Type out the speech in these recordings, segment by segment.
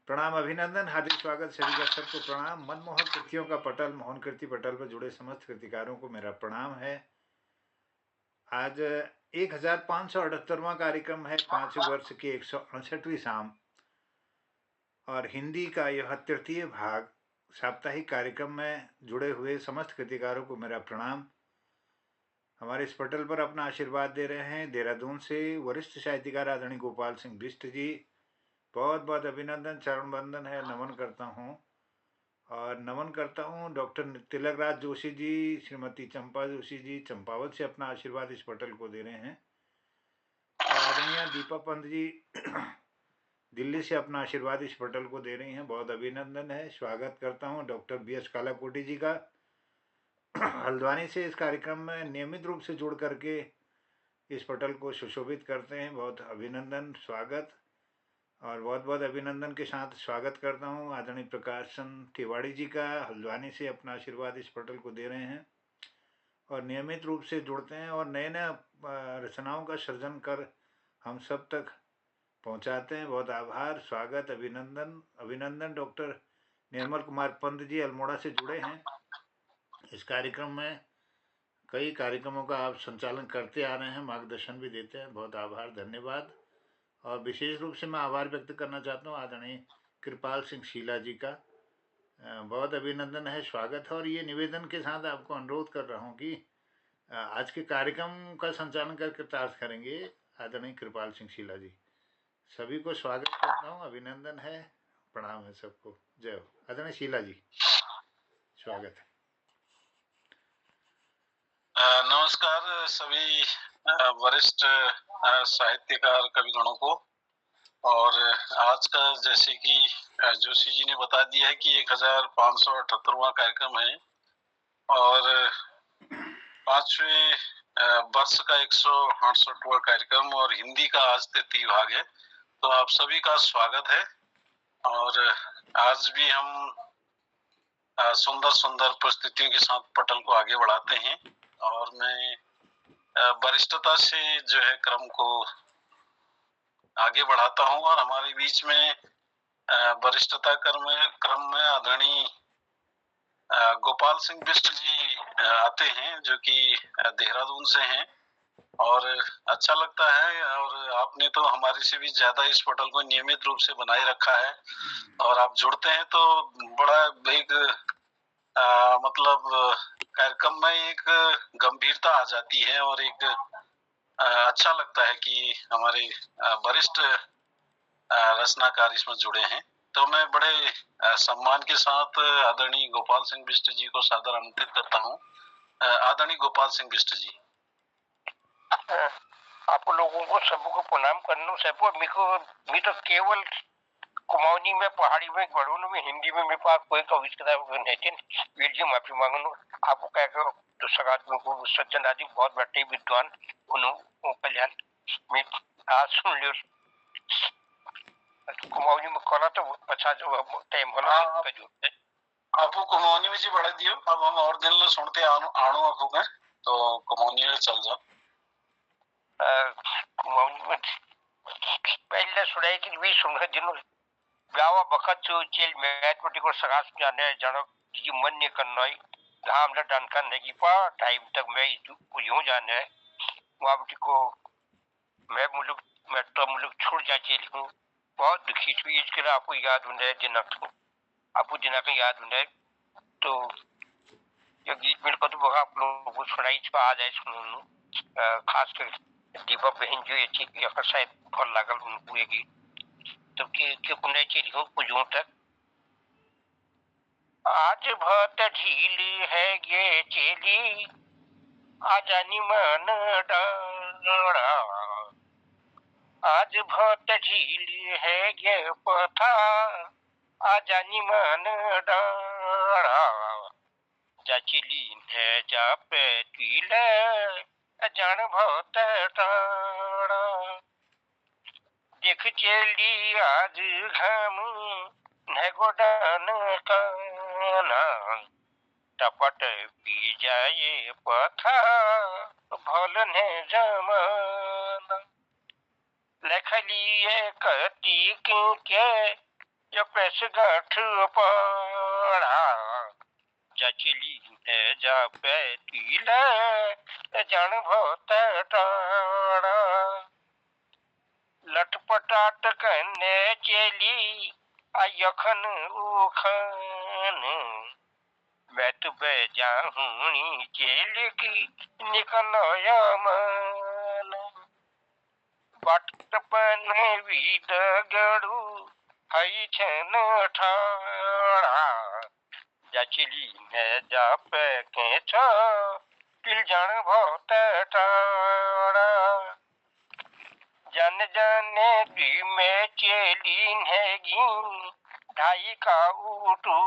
प्रणाम, अभिनंदन, हार्दिक स्वागत। सभी का सबको प्रणाम। मनमोहक कृतियों का पटल, मोहन कृति पटल पर जुड़े समस्त कृतिकारों को मेरा प्रणाम है। आज 1578वां कार्यक्रम है, 5 वर्ष की 168वीं शाम, और हिंदी का यह तृतीय भाग। साप्ताहिक कार्यक्रम में जुड़े हुए समस्त कृतिकारों को मेरा प्रणाम। हमारे इस पटल पर अपना आशीर्वाद दे रहे हैं देहरादून से वरिष्ठ साहित्यकार आदरणीय गोपाल सिंह बिष्ट जी। बहुत बहुत अभिनंदन, चरण वंदन है, नमन करता हूँ। और नमन करता हूँ डॉक्टर तिलकराज जोशी जी, श्रीमती चंपा जोशी जी चंपावत से अपना आशीर्वाद इस पटल को दे रहे हैं। और आदरणीय दीपा पंत जी दिल्ली से अपना आशीर्वाद इस पटल को दे रही हैं। बहुत अभिनंदन है। स्वागत करता हूँ डॉक्टर BS कालाकोटी जी का हल्द्वानी से इस कार्यक्रम में नियमित रूप से जुड़ करके इस पटल को सुशोभित करते हैं। बहुत अभिनंदन, स्वागत। और बहुत बहुत अभिनंदन के साथ स्वागत करता हूँ आदरणीय प्रकाशन तिवाड़ी जी का, हल्द्वानी से अपना आशीर्वाद इस पटल को दे रहे हैं और नियमित रूप से जुड़ते हैं और नए नए रचनाओं का सृजन कर हम सब तक पहुंचाते हैं। बहुत आभार, स्वागत, अभिनंदन। अभिनंदन डॉक्टर निर्मल कुमार पंत जी अल्मोड़ा से जुड़े हैं इस कार्यक्रम में। कई कार्यक्रमों का आप संचालन करते आ रहे हैं, मार्गदर्शन भी देते हैं। बहुत आभार, धन्यवाद। और विशेष रूप से मैं आभार व्यक्त करना चाहता हूँ आदरणीय कृपाल सिंह शीला जी का। बहुत अभिनंदन है, स्वागत है। और ये निवेदन के साथ आपको अनुरोध कर रहा हूँ कि आज के कार्यक्रम का संचालन कर कृतार्थ करेंगे आदरणीय कृपाल सिंह शीला जी। सभी को स्वागत करता हूँ, अभिनंदन है, प्रणाम है सबको। जय हो। आदरणीय शीला जी, स्वागत है। नमस्कार सभी वरिष्ठ साहित्यकार कविगणों को। और आज का जैसे कि जोशी जी ने बता दिया है कि 1578वां कार्यक्रम है और 5वें वर्ष का 168वां कार्यक्रम और हिंदी का आज तृतीय भाग है। तो आप सभी का स्वागत है। और आज भी हम सुंदर सुंदर परिस्थितियों के साथ पटल को आगे बढ़ाते हैं और मैं वरिष्ठता से जो है क्रम को आगे बढ़ाता हूं। और हमारे बीच में वरिष्ठता क्रम में आदरणीय गोपाल सिंह बिष्ट जी आते हैं जो कि देहरादून से हैं और अच्छा लगता है। और आपने तो हमारे से भी ज्यादा इस पटल को नियमित रूप से बनाए रखा है और आप जुड़ते हैं तो बड़ा एक मतलब कार्यक्रम में एक गंभीरता आ जाती है और एक अच्छा लगता है कि हमारे वरिष्ठ रचनाकार इसमें जुड़े हैं। तो मैं बड़े सम्मान के साथ आदरणीय गोपाल सिंह बिष्ट जी को सादर आमंत्रित करता हूँ। आदरणीय गोपाल सिंह बिष्ट जी। आप लोगों को सबको प्रणाम करना। सबको मी तो केवल कुमाऊनी में, पहाड़ी में, गढ़ों में, हिंदी में मेरे पास कोई कवि किताब नहीं वीर जी माफी मांगनो। आपको कह के तो सगात में को सज्जन आदि बहुत बड़े विद्वान उन्होंने कल्याण में आज सुन लियो कुमाऊनी में करा तो अच्छा जो टाइम होला का जो आपको कुमाऊनी में जी बढ़ा दियो। अब हम और दिन लो सुनते आनो आपको में तो कुमाऊनी में चल जाओ। कुमाऊनी में पहले सुनाई कि भी सुन जिन गावा बखत जो चेल मैथमेटिक और सगास जाने जानो जी मन नहीं करना ही धाम ल डन कर नहीं पा टाइम तक मैं यूं जाने वहां को मैं मुल्क छोड़ जा चेल हूं। बहुत दुखी थी इसके लिए आपको याद होने जनक आपको जनक याद होने तो ये गीत मेरे को तो बगा आप लोगों को सुनाई छा आ जाए सुनो खास कर दीपक बहन जो अच्छी अगर शायद फल लागल उनको ये गीत तो के पुणे चली हूँ कुछ तक। आज बहुत झील है ये चेली आजानी मन डाड़ा। आज बहुत झील है ये पथा आजानी मन डाड़ा। जा चली है जा पे तुले जान बहुत टाड़ा। देख चली आज घाम गोडान काना टपट पी जाए पथा भलन जमाना। लखलिए कती के या पैसे गाठ पड़ा जचली है जा पैतीला जन बहुत टाड़ा लटपटाट कने चली आयखन उखन मैं तो जाऊनी चेल की निकल मन बटपन विद गड़ू हई छन ठाड़ा जचली ने जाप के छ किल जन बहुत टाड़ा जन जाने दी में चेली नेगी ढाई का उठू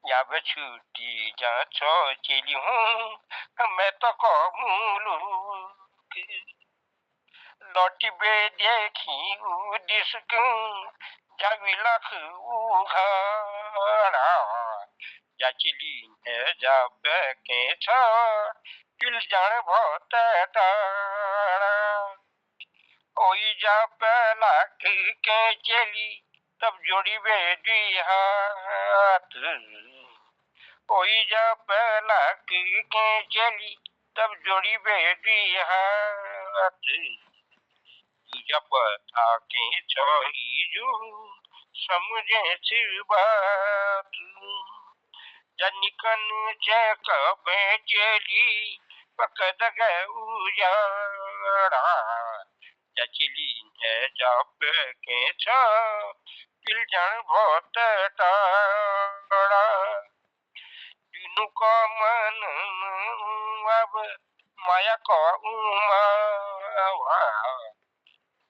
या छुट्टी जा छो चेली हूँ मैं तो कमूलू लौटी बे देखी उदिसक जावी लख उघाड़ा जाचली है जा के छ किल जान बहुत टाड़ा ओई जा पहला के चली तब जोड़ी बेदी हाथ ओई जा पहला के चली तब जोड़ी बेदी हाथ जब आके छोड़ी जो समझे सी बात जनिकन चेक बेचली पकड़ गए उजाड़ा जचली है जब के छ किल जन बहुत टाड़ा दिनु को मन अब माया को उमा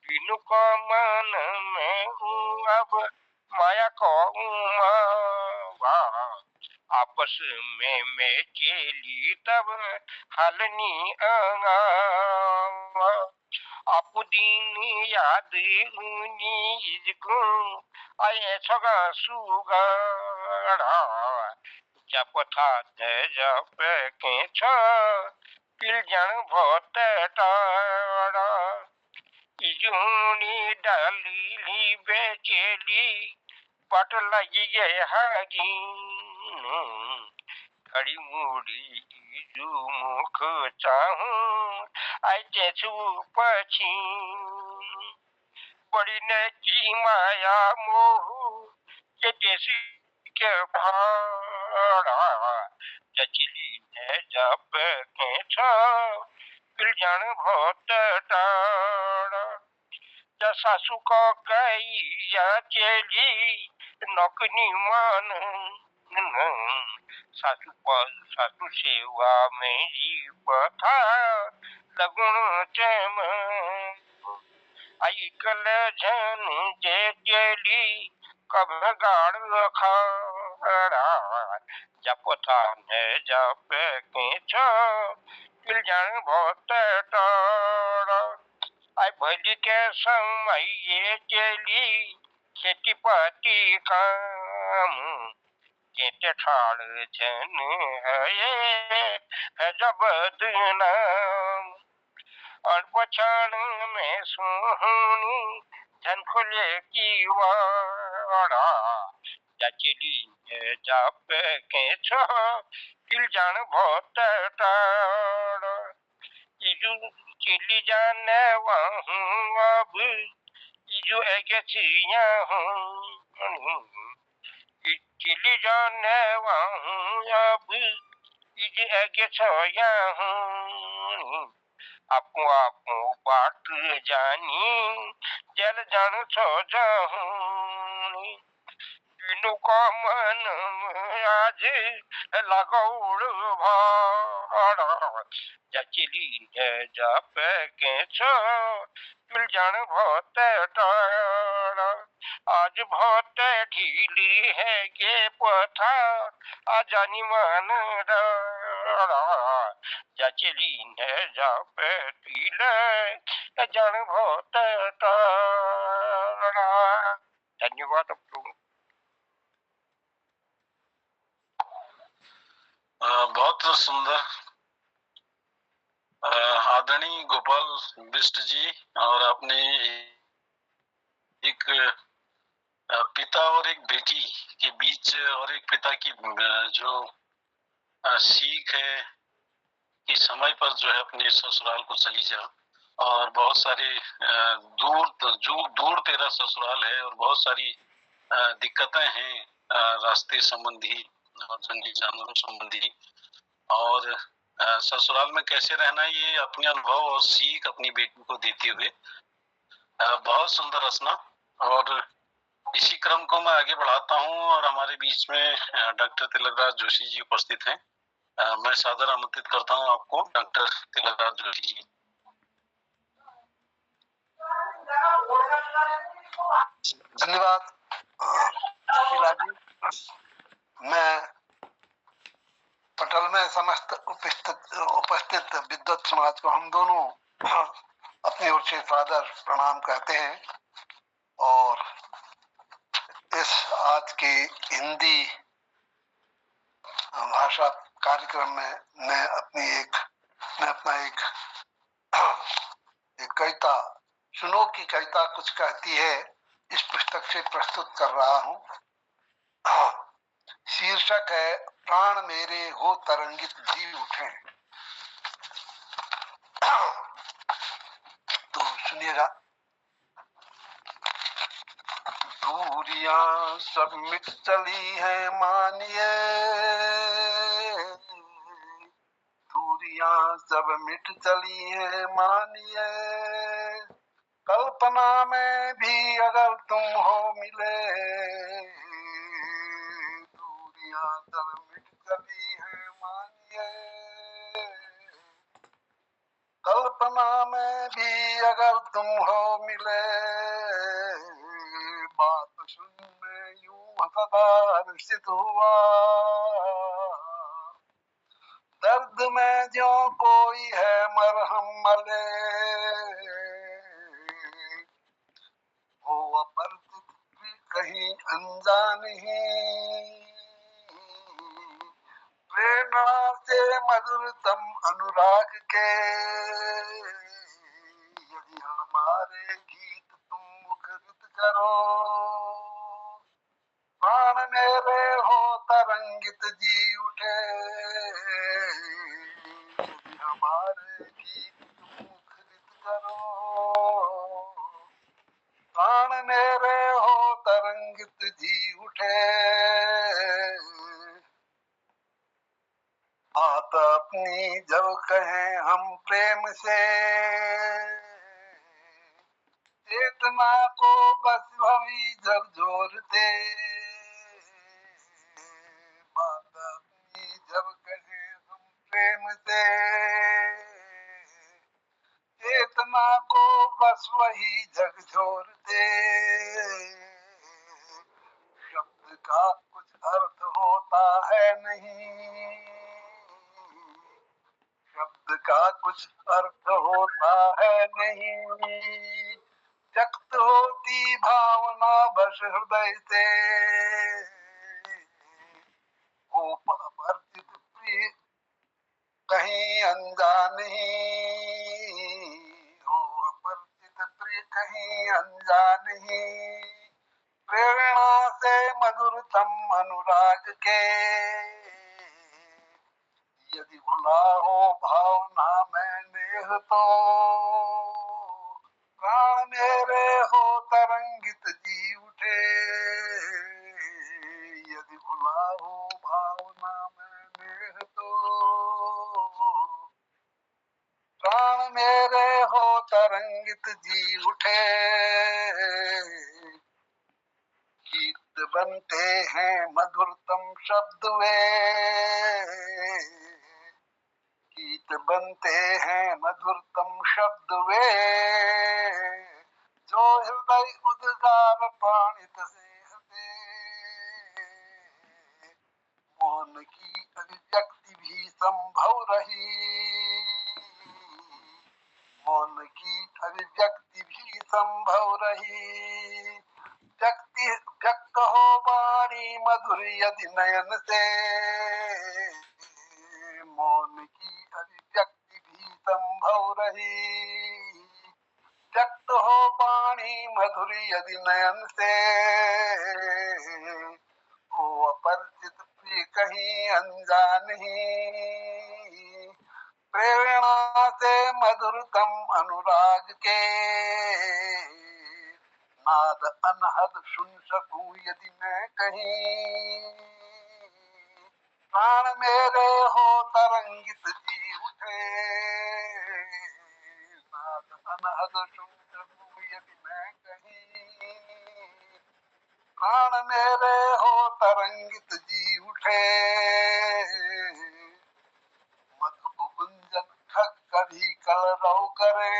दिनु को मन में अब माया को उमा आपस में चली तब हलनी आपु दिन याद उनी को आए छगा सुगाड़ा जप था जप के छ किल जन बहुत टाड़ा इजूनी डाली ली बेचेली पट लगी हागी खड़ी मुड़ी इजू मुख चाहूं आइते छु पछी बड़ी ने की माया मोह के देसी के भाड़ा जचली ने जप के छ किल जन बहुत टाड़ा जा सासू को कही या चली नौकनी मान सासू सेवा में जीव था लगुण चम आई कल झन जे चली कब गाड़ खाड़ा जप था न जप के छ किल जन बहुत टाड़ा आई भली के समय ये चली खेती पाती काम केते ठाड़ जन है जब नाम और पछाड़ में सुनी धन खुले की वाड़ा जचली जाप के छ किल जान बहुत टाड़ा इजू चली जाने वहूँ अब इजू एगे छिया हूँ चली जाने वहूँ अब इजू एगे छोया हूँ आपू आपू बाट जानी जल जान छो जाहूँ तीनों का मन आज लगौड़ भाड़ा जचली है जप के छ किल जन बहुत टाड़ा आज बहुत ढीली है ये पथा आजानी मन डाड़ा जचली है जप पीले जन बहुत टाड़ा धन्यवाद प्रभु बहुत सुंदर आदरणीय गोपाल बिष्ट जी, और आपने एक बेटी के बीच और एक पिता की जो सीख है कि समय पर जो है अपने ससुराल को चली जा, और बहुत सारे दूर तेरा ससुराल है और बहुत सारी दिक्कतें हैं रास्ते संबंधी और जंगली जानवरों संबंधी, और ससुराल में कैसे रहना, ये अपने अनुभव और सीख अपनी बेटी को देते हुए बहुत सुंदर रचना। और इसी क्रम को मैं आगे बढ़ाता हूँ और हमारे बीच में डॉक्टर तिलकराज जोशी जी उपस्थित हैं। मैं सादर आमंत्रित करता हूँ आपको, डॉक्टर तिलकराज जोशी जी। धन्यवाद शीला जी। मैं पटल में समस्त उपस्थित विद्वत समाज को हम दोनों अपनी ओर से सादर प्रणाम कहते हैं, और इस आज के हिंदी भाषा कार्यक्रम में मैं अपना एक कविता, सुनो की कविता कुछ कहती है, इस पुस्तक से प्रस्तुत कर रहा हूँ। शीर्षक है प्राण मेरे हो तरंगित जी उठे। तो सुनिएगा। दूरियां सब मिट चली है मानिए, दूरियां सब मिट चली है मानिए, कल्पना में भी अगर तुम हो मिले, दूरियां सब मिट चली है मानिए, कल्पना में भी अगर तुम हो मिले, बात सुन में यूं सदा हर्षित हुआ, दर्द में जो कोई है मरहम मले, वो अपरिचित भी कहीं अनजान ही, प्रेरणा से मधुरतम अनुराग के, यदि हमारे गीत तुम मुखरित करो, प्राण मेरे हो तरंगित जी उठे, यदि हमारे गीत तुम मुखरित करो, प्राण मेरे हो तरंगित जी उठे, बात अपनी जब कहें हम प्रेम से, चेतना को बस भवी झकझोरते, बात अपनी जब कहें हम प्रेम से, चेतना को बस वही झकझोरते, शब्द का कुछ अर्थ होता है नहीं, शब्द का कुछ अर्थ होता है नहीं, व्यक्त होती भावना बस हृदय से, वो अपरिचित प्रिय कहीं अनजान ही, वो अपरिचित प्रिय कहीं अनजान ही, प्रेरणा से मधुरतम अनुराग के, यदि भुला हो भावना में नेह तो, प्राण मेरे हो तरंगित जी उठे, यदि भुला हो भावना में नेह तो, प्राण मेरे हो तरंगित जी उठे, गीत बनते हैं मधुरतम शब्द वे, गीत बनते हैं मधुरतम शब्द वे, जो हृदय उद्गार पाणित से हंसे, मौन की अभिव्यक्ति भी संभव रही, मौन की अभिव्यक्ति भी संभव रही, व्यक्त हो वाणी मधुर यदि नयन से, मौन की अभिव्यक्ति भी संभव रही, व्यक्त अमृत हो वाणी मधुरी यदि नयन से, हो अपरिचित प्रिय कहीं अनजान ही, प्रेरणा से मधुरतम अनुराग के, नाद अनहद सुन सकूं यदि मैं कहीं, प्राण मेरे हो तरंगित जी उठे, नाद अनहद सुन सकूं यदि मैं कहीं, प्राण मेरे हो तरंगित जी उठे, मधु गुंजन खग कभी कलरव करे,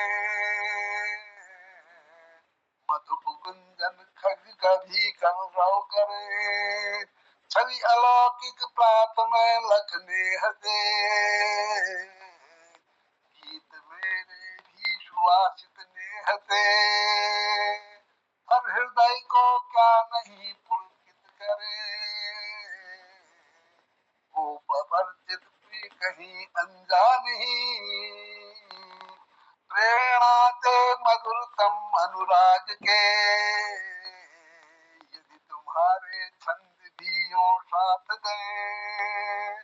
मधु गुंजन खग कभी कलरव करे, छवि अलौकिक प्रात में लखने हसे, गीत मेरे भी सुवासित नेह से, हर हृदय को क्या नहीं पुलकित करे, वो प्रवर्तित प्रिय कहीं अनजान ही, प्रेरणा से मधुरतम अनुराग के, यदि तुम्हारे छंद भी यूं साथ दें,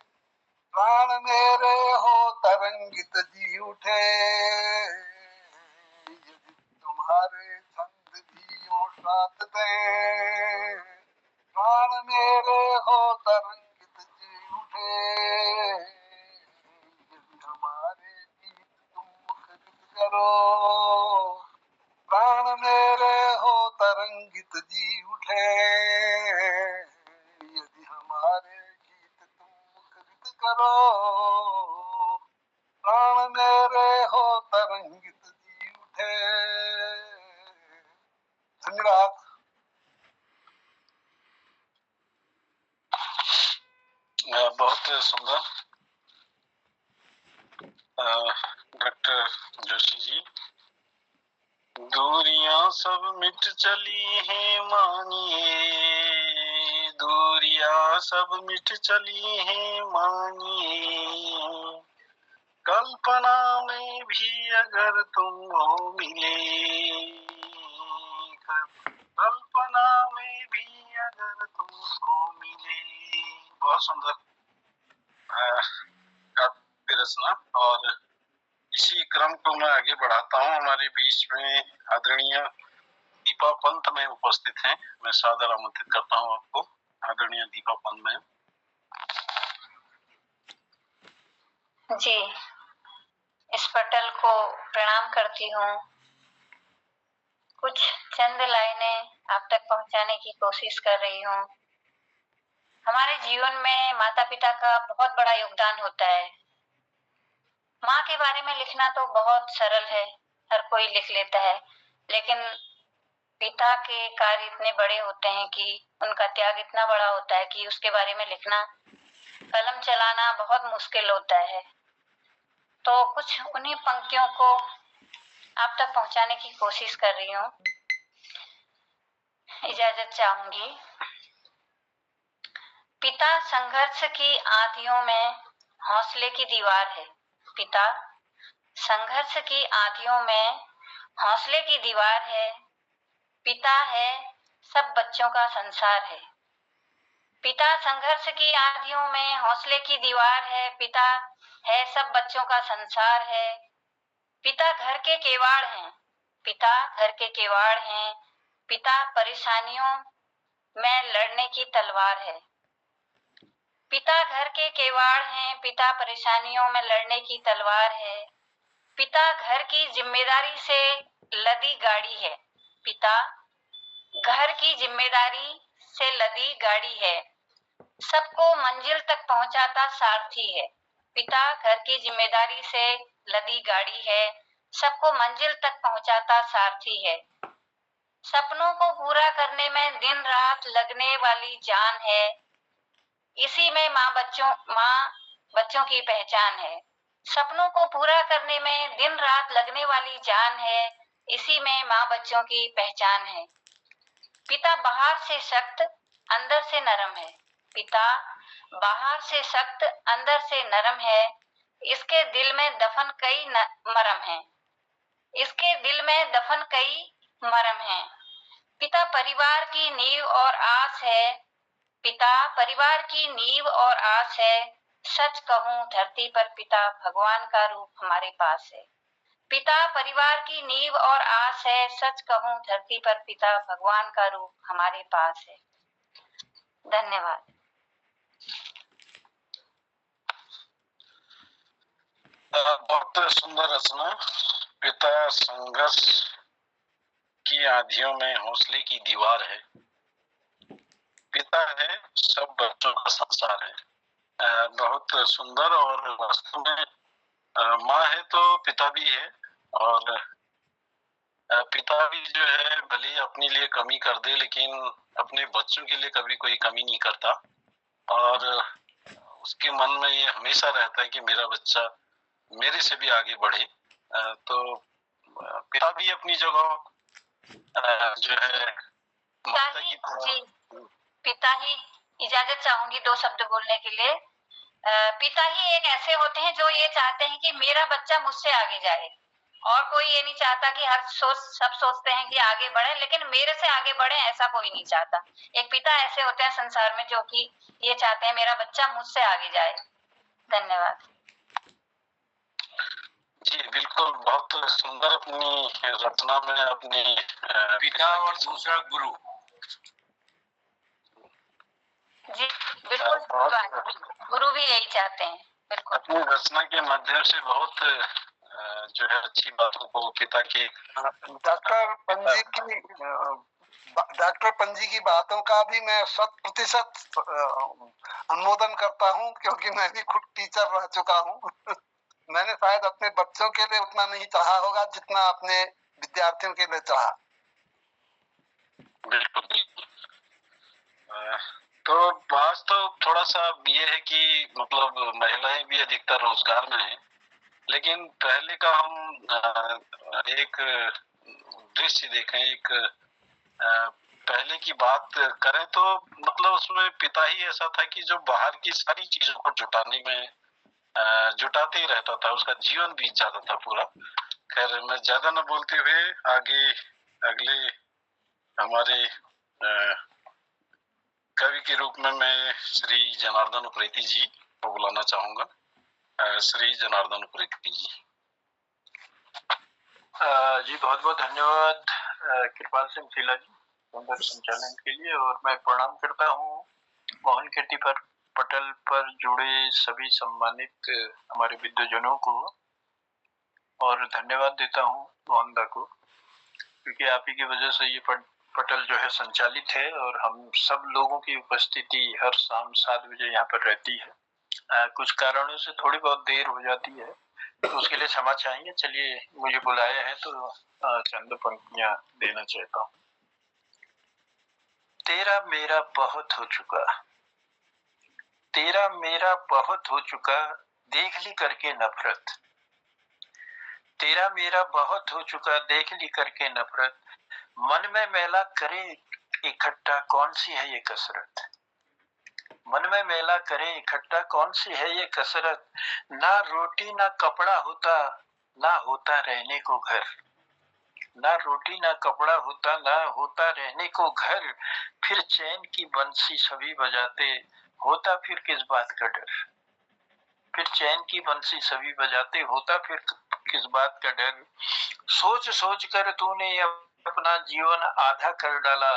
प्राण मेरे हो तरंगित जी उठे, यदि तुम्हारे छंद भी यूं साथ दें, प्राण मेरे हो तरंगित जी उठे, यदि हमारे गीत तुम मुखरित करो, प्राण मेरे हो तरंगित जी उठे, यदि हमारे गीत तुम मुखरित करो, प्राण मेरे हो तरंगित जी उठे। धन्यवाद। बहुत सुंदर डॉक्टर जोशी जी। दूरियां सब मिट चली हैं मानिए, दूरियां सब मिट चली हैं मानिए, कल्पना में भी अगर तुम हो मिले, कल्पना में भी अगर तुम हो मिले। बहुत सुंदर काव्य रचना। और इसी क्रम को मैं आगे बढ़ाता हूँ। हमारे बीच में आदरणीय दीपा पंत में उपस्थित हैं। मैं सादर आमंत्रित करता हूँ आपको, आदरणीय दीपा पंत में। जी, इस पटल को प्रणाम करती हूँ। कुछ चंद लाइनें आप तक पहुंचाने की कोशिश कर रही हूँ। हमारे जीवन में माता पिता का बहुत बड़ा योगदान होता है। माँ के बारे में लिखना तो बहुत सरल है, हर कोई लिख लेता है, लेकिन पिता के कार्य इतने बड़े होते हैं कि उनका त्याग इतना बड़ा होता है कि उसके बारे में लिखना, कलम चलाना बहुत मुश्किल होता है। तो कुछ उन्हीं पंक्तियों को आप तक पहुंचाने की कोशिश कर रही हूँ। इजाजत चाहूंगी। पिता संघर्ष की आंधियों में हौसले की दीवार है। पिता संघर्ष की आंधियों में हौसले की दीवार है। पिता है सब बच्चों का संसार है। पिता संघर्ष की आंधियों में हौसले की दीवार है। पिता है सब बच्चों का संसार है। पिता घर के केवाड़ हैं। पिता घर के केवाड़ हैं। पिता परेशानियों में लड़ने की तलवार है। पिता घर के केवाड़ हैं। पिता परेशानियों में लड़ने की तलवार है। पिता घर की जिम्मेदारी से लदी गाड़ी है। पिता घर की जिम्मेदारी से लदी गाड़ी है। सबको मंजिल तक पहुंचाता सारथी है। पिता घर की जिम्मेदारी से लदी गाड़ी है। सबको मंजिल तक पहुंचाता सारथी है। सपनों को पूरा करने में दिन रात लगने वाली जान है। इसी में माँ बच्चों की पहचान है। सपनों को पूरा करने में दिन रात लगने वाली जान है। इसी में माँ बच्चों की पहचान है। पिता बाहर से सख्त अंदर से नरम है। पिता बाहर से सख्त अंदर से नरम है। इसके दिल में दफन कई मरम है। इसके दिल में दफन कई मरम हैं। पिता परिवार की नींव और आस है, पिता परिवार की नींव और आस है। सच कहूं धरती पर पिता भगवान का रूप हमारे पास है। पिता परिवार की नींव और आस है, सच कहूं धरती पर पिता भगवान का रूप हमारे पास है। धन्यवाद। बहुत सुंदर रचना। पिता संघर्ष की आंधियों में हौसले की दीवार है, पिता है सब बच्चों का संसार है। बहुत सुंदर। और वास्तव में माँ है तो पिता भी है, और पिता भी जो है भले ही अपने लिए कमी कर दे, लेकिन अपने बच्चों के लिए कभी कोई कमी नहीं करता, और उसके मन में ये हमेशा रहता है कि मेरा बच्चा मेरे से भी आगे बढ़े। तो पिता भी अपनी जगह जो है पिता ही इजाजत चाहूंगी 2 शब्द बोलने के लिए। पिता ही एक ऐसे होते हैं जो ये चाहते हैं कि मेरा बच्चा मुझसे आगे जाए, और कोई ये नहीं चाहता कि सब सोचते हैं कि आगे बढ़े, लेकिन मेरे से आगे बढ़े ऐसा कोई नहीं चाहता। एक पिता ऐसे होते हैं संसार में जो कि ये चाहते हैं मेरा बच्चा मुझसे आगे जाए। धन्यवाद। जी बिल्कुल, बहुत सुंदर अपनी रचना में अपने पिता और दूसरा गुरु। जी बिल्कुल, गुरु भी यही चाहते हैं। बिल्कुल अपनी रचना के माध्यम से बहुत जो है अच्छी बातों को पिता के डॉक्टर पंजी की बातों का भी मैं 100% अनुमोदन करता हूं, क्योंकि मैं भी खुद टीचर रह चुका हूं। मैंने शायद अपने बच्चों के लिए उतना नहीं चाहा होगा जितना अपने विद्यार्थियों के लिए चाहा। बिल्कुल बिल्कुल। तो आज तो थोड़ा सा ये है कि मतलब महिलाएं भी अधिकतर रोजगार में हैं, लेकिन पहले का हम एक दृश्य देखें, एक पहले की बात करें तो मतलब उसमें पिता ही ऐसा था कि जो बाहर की सारी चीजों को जुटाने में जुटाते ही रहता था, उसका जीवन बीत जाता था पूरा। खैर मैं ज्यादा न बोलते हुए आगे अगले हमारे कवि के रूप में मैं श्री जनार्दन उप्रेती जी को बुलाना चाहूंगा। श्री जनार्दन उप्रेती जी। जी बहुत बहुत धन्यवाद कृपाल सिंह शीला जी सुंदर संचालन के लिए, और मैं प्रणाम करता हूँ मोहन कीर्ति पटल पर जुड़े सभी सम्मानित हमारे विद्वजनों को, और धन्यवाद देता हूँ मोहन दा को, क्योंकि आप ही की वजह से ये पटल जो है संचालित है, और हम सब लोगों की उपस्थिति हर शाम 7 बजे यहाँ पर रहती है। कुछ कारणों से थोड़ी बहुत देर हो जाती है, तो उसके लिए क्षमा चाहेंगे। चलिए, मुझे बुलाया है तो चंद पंक्तियां देना चाहता हूँ। तेरा मेरा बहुत हो चुका, तेरा मेरा बहुत हो चुका, देख ली करके नफरत। तेरा मेरा बहुत हो चुका, देख ली करके नफरत। मन में मेला करे इकट्ठा, कौन सी है ये कसरत। मन में मेला करे इकट्ठा, कौन सी है ये कसरत। ना रोटी ना कपड़ा होता, ना होता रहने को घर। ना रोटी ना कपड़ा होता, ना होता रहने को घर। फिर चैन की बंसी सभी बजाते, होता फिर किस बात का डर। फिर चैन की बंसी सभी बजाते, होता फिर किस बात का डर। सोच सोच कर तूने अपना जीवन आधा कर डाला।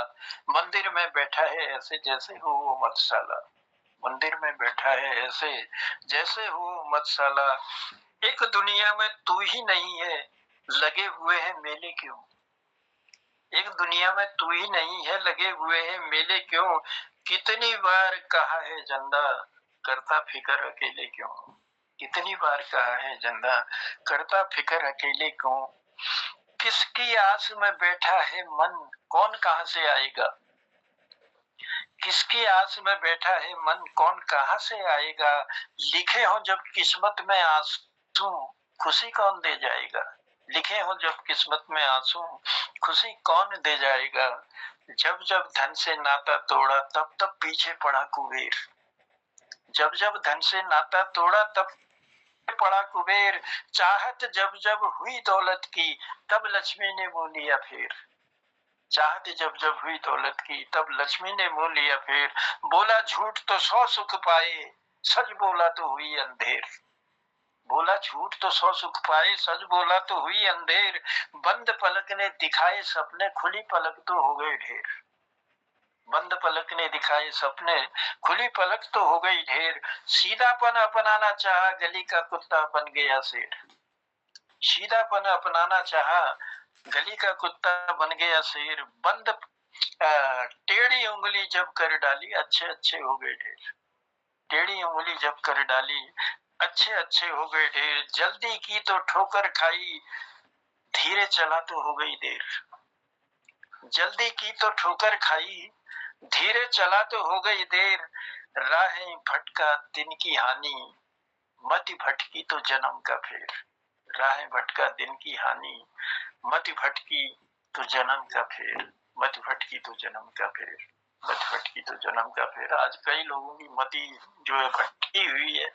मंदिर में बैठा है ऐसे जैसे हो वो मधुशाला। मंदिर में बैठा है ऐसे जैसे हो मधुशाला। एक दुनिया में तू ही नहीं है, लगे हुए हैं मेले क्यों। एक दुनिया में तू ही नहीं है, लगे हुए हैं मेले क्यों। कितनी बार कहा है जंदा, करता फिकर अकेले क्यों। कितनी बार कहा है जंदा, करता फिकर अकेले क्यों। किसकी आस में बैठा है मन, कौन कहां से आएगा। किसकी आस में बैठा है मन, कौन कहां से आएगा। लिखे हो जब किस्मत में आंसू, खुशी कौन दे जाएगा। लिखे हो जब किस्मत में आंसू, खुशी कौन दे जाएगा। जब जब धन से नाता तोड़ा, तब तब पीछे पड़ा कुबेर। जब जब धन से नाता तोड़ा, तब पड़ा कुबेर। चाहत जब जब हुई दौलत की, तब लक्ष्मी ने मोह लिया फेर। चाहत जब जब हुई दौलत की, तब लक्ष्मी ने मोह लिया फेर। बोला झूठ तो 100 सुख पाए, सच बोला तो हुई अंधेर। बोला झूठ तो 100 सुख पाए, सच बोला तो हुई अंधेर। बंद पलक ने दिखाए सपने, खुली पलक तो हो गए ढेर। बंद पलक ने दिखाए सपने, खुली पलक तो हो गई ढेर। सीधापन अपनाना चाहा, गली का कुत्ता बन गया शेर। सीधापन अपनाना चाहा, गली का कुत्ता बन गया शेर। बंद टेढ़ी उंगली जब कर डाली, अच्छे अच्छे हो गए ढेर। टेढ़ी उंगली जब कर डाली, अच्छे अच्छे हो गए ढेर। जल्दी की तो ठोकर खाई, धीरे चला तो हो गई देर। जल्दी की तो ठोकर खाई, धीरे चला तो हो गई देर। राहें भटका दिन की हानि, मति भटकी तो जन्म का फेर। राहें भटका दिन की हानि, मति भटकी तो जन्म का फेर। मति भटकी तो जन्म का फेर। मति भटकी तो जन्म का फेर। आज कई लोगों की मति जो है भटकी हुई है,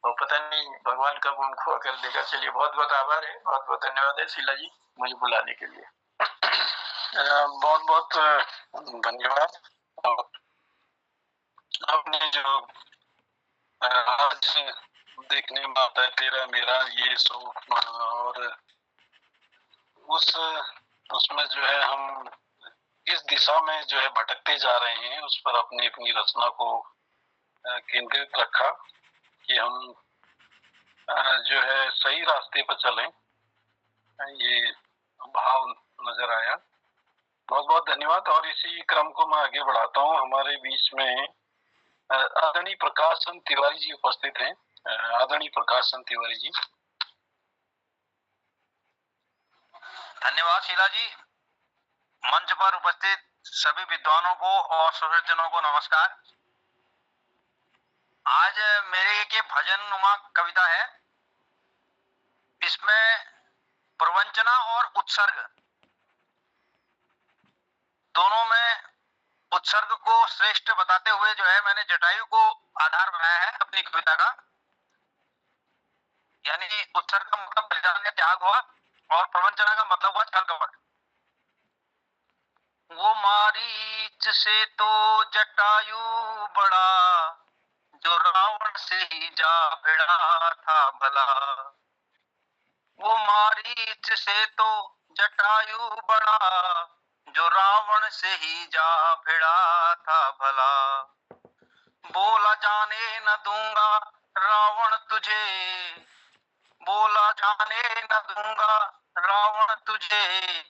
और पता नहीं भगवान कब उनको अकल देगा। चलिए, बहुत बहुत आभार है, बहुत बहुत धन्यवाद है शीला जी मुझे बुलाने के लिए। बहुत बहुत धन्यवाद। आपने जो आज देखने में आता है तेरा मेरा ये सो, और उसमें जो है हम किस दिशा में जो है भटकते जा रहे हैं, उस पर अपनी अपनी रचना को केंद्रित रखा कि हम जो है सही रास्ते पर चलें, ये भाव नजर आया। बहुत बहुत धन्यवाद। और इसी क्रम को मैं आगे बढ़ाता हूँ। हमारे बीच में आदरणीय प्रकाश चंद तिवारी जी उपस्थित हैं। आदरणीय प्रकाश चंद तिवारी जी। धन्यवाद शीला जी। मंच पर उपस्थित सभी विद्वानों को और सुहृदजनों को नमस्कार। आज मेरे के भजन नुमा कविता है। इसमें प्रवंचना और उत्सर्ग दोनों में उत्सर्ग को श्रेष्ठ बताते हुए जो है मैंने जटायु को आधार बनाया है अपनी कविता का। यानी उत्सर्ग का मतलब बलिदान या त्याग हुआ और प्रवंचना का मतलब हुआ छल कपट। वो मारीच से तो जटायु बड़ा, जो रावण से ही जा भिड़ा था भला। वो मारीच से तो जटायु बड़ा, जो रावण से ही जा भिड़ा था भला। बोला जाने न दूंगा रावण तुझे, बोला जाने न दूंगा रावण तुझे,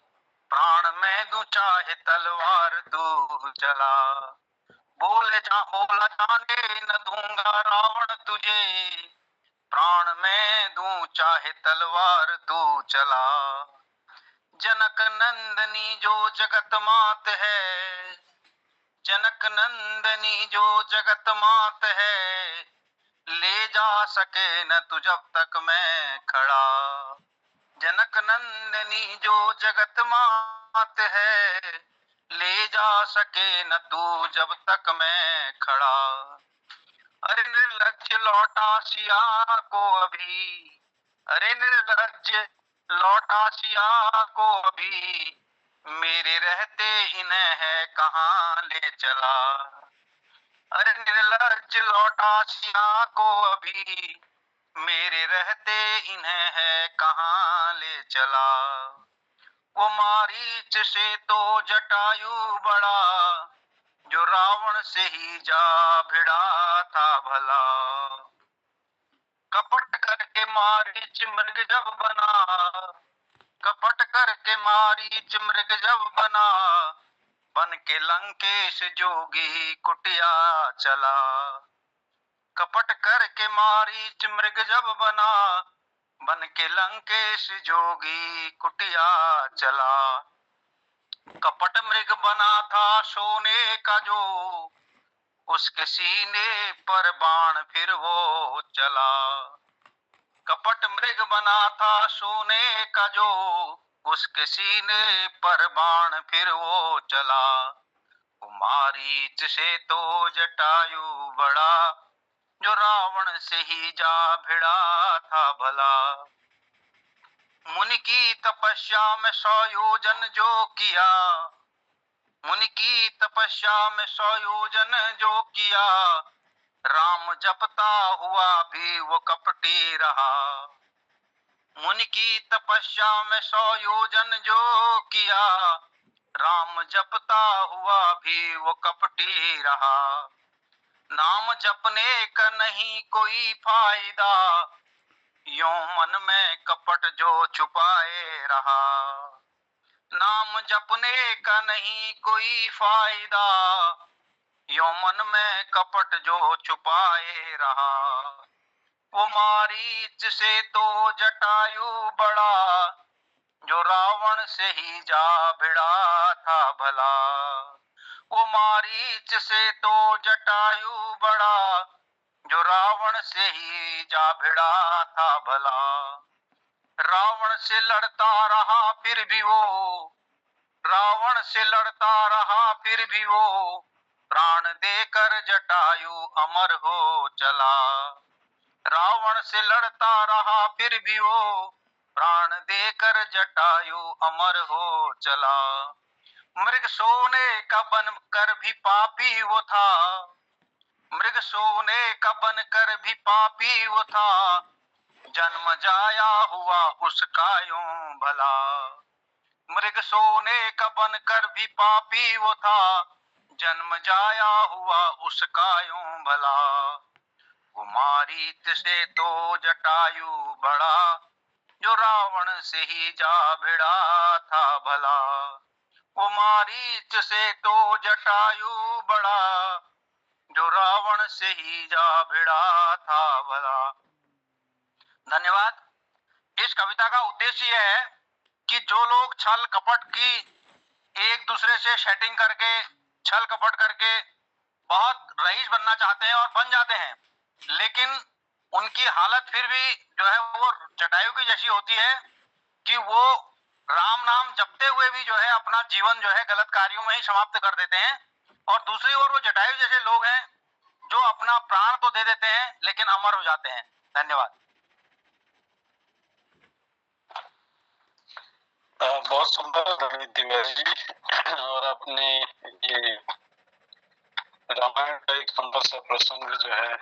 प्राण में दूं चाहे तलवार तू चला। बोला जाने न दूंगा रावण तुझे, प्राण में दूं चाहे तलवार तू चला। जनक नंदनी जो जगत मात है, जनक नंदनी जो जगत मात है, ले जा सके न तू जब तक मैं खड़ा। जनक नंदनी जो जगत मात है, ले जा सके न तू जब तक मैं खड़ा। अरे निर्लज्ज लौटा सिया को अभी, अरे निर्लज्ज लौटा सिया को अभी, मेरे रहते इन्हें है कहाँ ले चला। अरे निर्लज्ज लौटा सिया को अभी, मेरे रहते इन्हें है कहाँ ले चला। वो मारीच से तो जटायु बड़ा, जो रावण से ही जा भिड़ा था भला। कपट करके मारीच मृग जब बना, कपट करके मारीच मृग जब बना, बन के लंकेश जोगी कुटिया चला। कपट करके मारीच मृग जब बना, बन के लंकेश जोगी कुटिया चला। कपट मृग बना था सोने का जो, उसके सीने पर बाण फिर वो चला। कपट मृग बना था सोने का जो, उसके सीने पर बाण फिर वो चला। मारीच से तो जटायु बड़ा, जो रावण से ही जा भिड़ा था भला। मुनि की तपस्या में 100 योजन जो किया, मुनि की तपस्या में 100 योजन जो किया, राम जपता हुआ भी वो कपटी रहा। मुनि की तपस्या में 100 योजन जो किया, राम जपता हुआ भी वो कपटी रहा। नाम जपने का नहीं कोई फायदा, यों मन में कपट जो छुपाए रहा। नाम जपने का नहीं कोई फायदा, यों मन में कपट जो छुपाए रहा। वो मारीच से तो जटायु बड़ा, जो रावण से ही जा भिड़ा था भला। वो मारीच से तो जटायु बड़ा, जो रावण से ही जा भिड़ा था भला। रावण से लड़ता रहा फिर भी वो, रावण से लड़ता रहा फिर भी वो, प्राण देकर जटायु अमर हो चला। रावण से लड़ता रहा फिर भी वो, प्राण देकर जटायु अमर हो चला। मृग सोने का बनकर भी पापी वो था, मृग सोने का बनकर भी पापी वो था, जन्म जाया हुआ उसका यूं भला। मृग सोने का बनकर भी पापी वो था, जन्म जाया हुआ उसका यूं भला। वो मारीच से तो जटायु बड़ा, जो रावण से ही जा भिड़ा था भला। वो मारीच से तो जटायु बड़ा, जो रावण से ही जा भिड़ा था भला। धन्यवाद। इस कविता का उद्देश्य यह है कि जो लोग छल कपट की एक दूसरे से सेटिंग करके छल कपट करके बहुत रईस बनना चाहते हैं और बन जाते हैं, लेकिन उनकी हालत फिर भी जो है वो जटायु की जैसी होती है कि वो राम नाम जपते हुए भी जो है अपना जीवन जो है गलत कार्यों में ही समाप्त कर देते हैं। और दूसरी ओर वो जटायु जैसे लोग हैं जो अपना प्राण तो दे देते हैं लेकिन अमर हो जाते हैं। धन्यवाद। बहुत सुंदर रणनीति तिवारी जी, और आपने ये रामायण का एक सुंदर सा प्रसंग जो है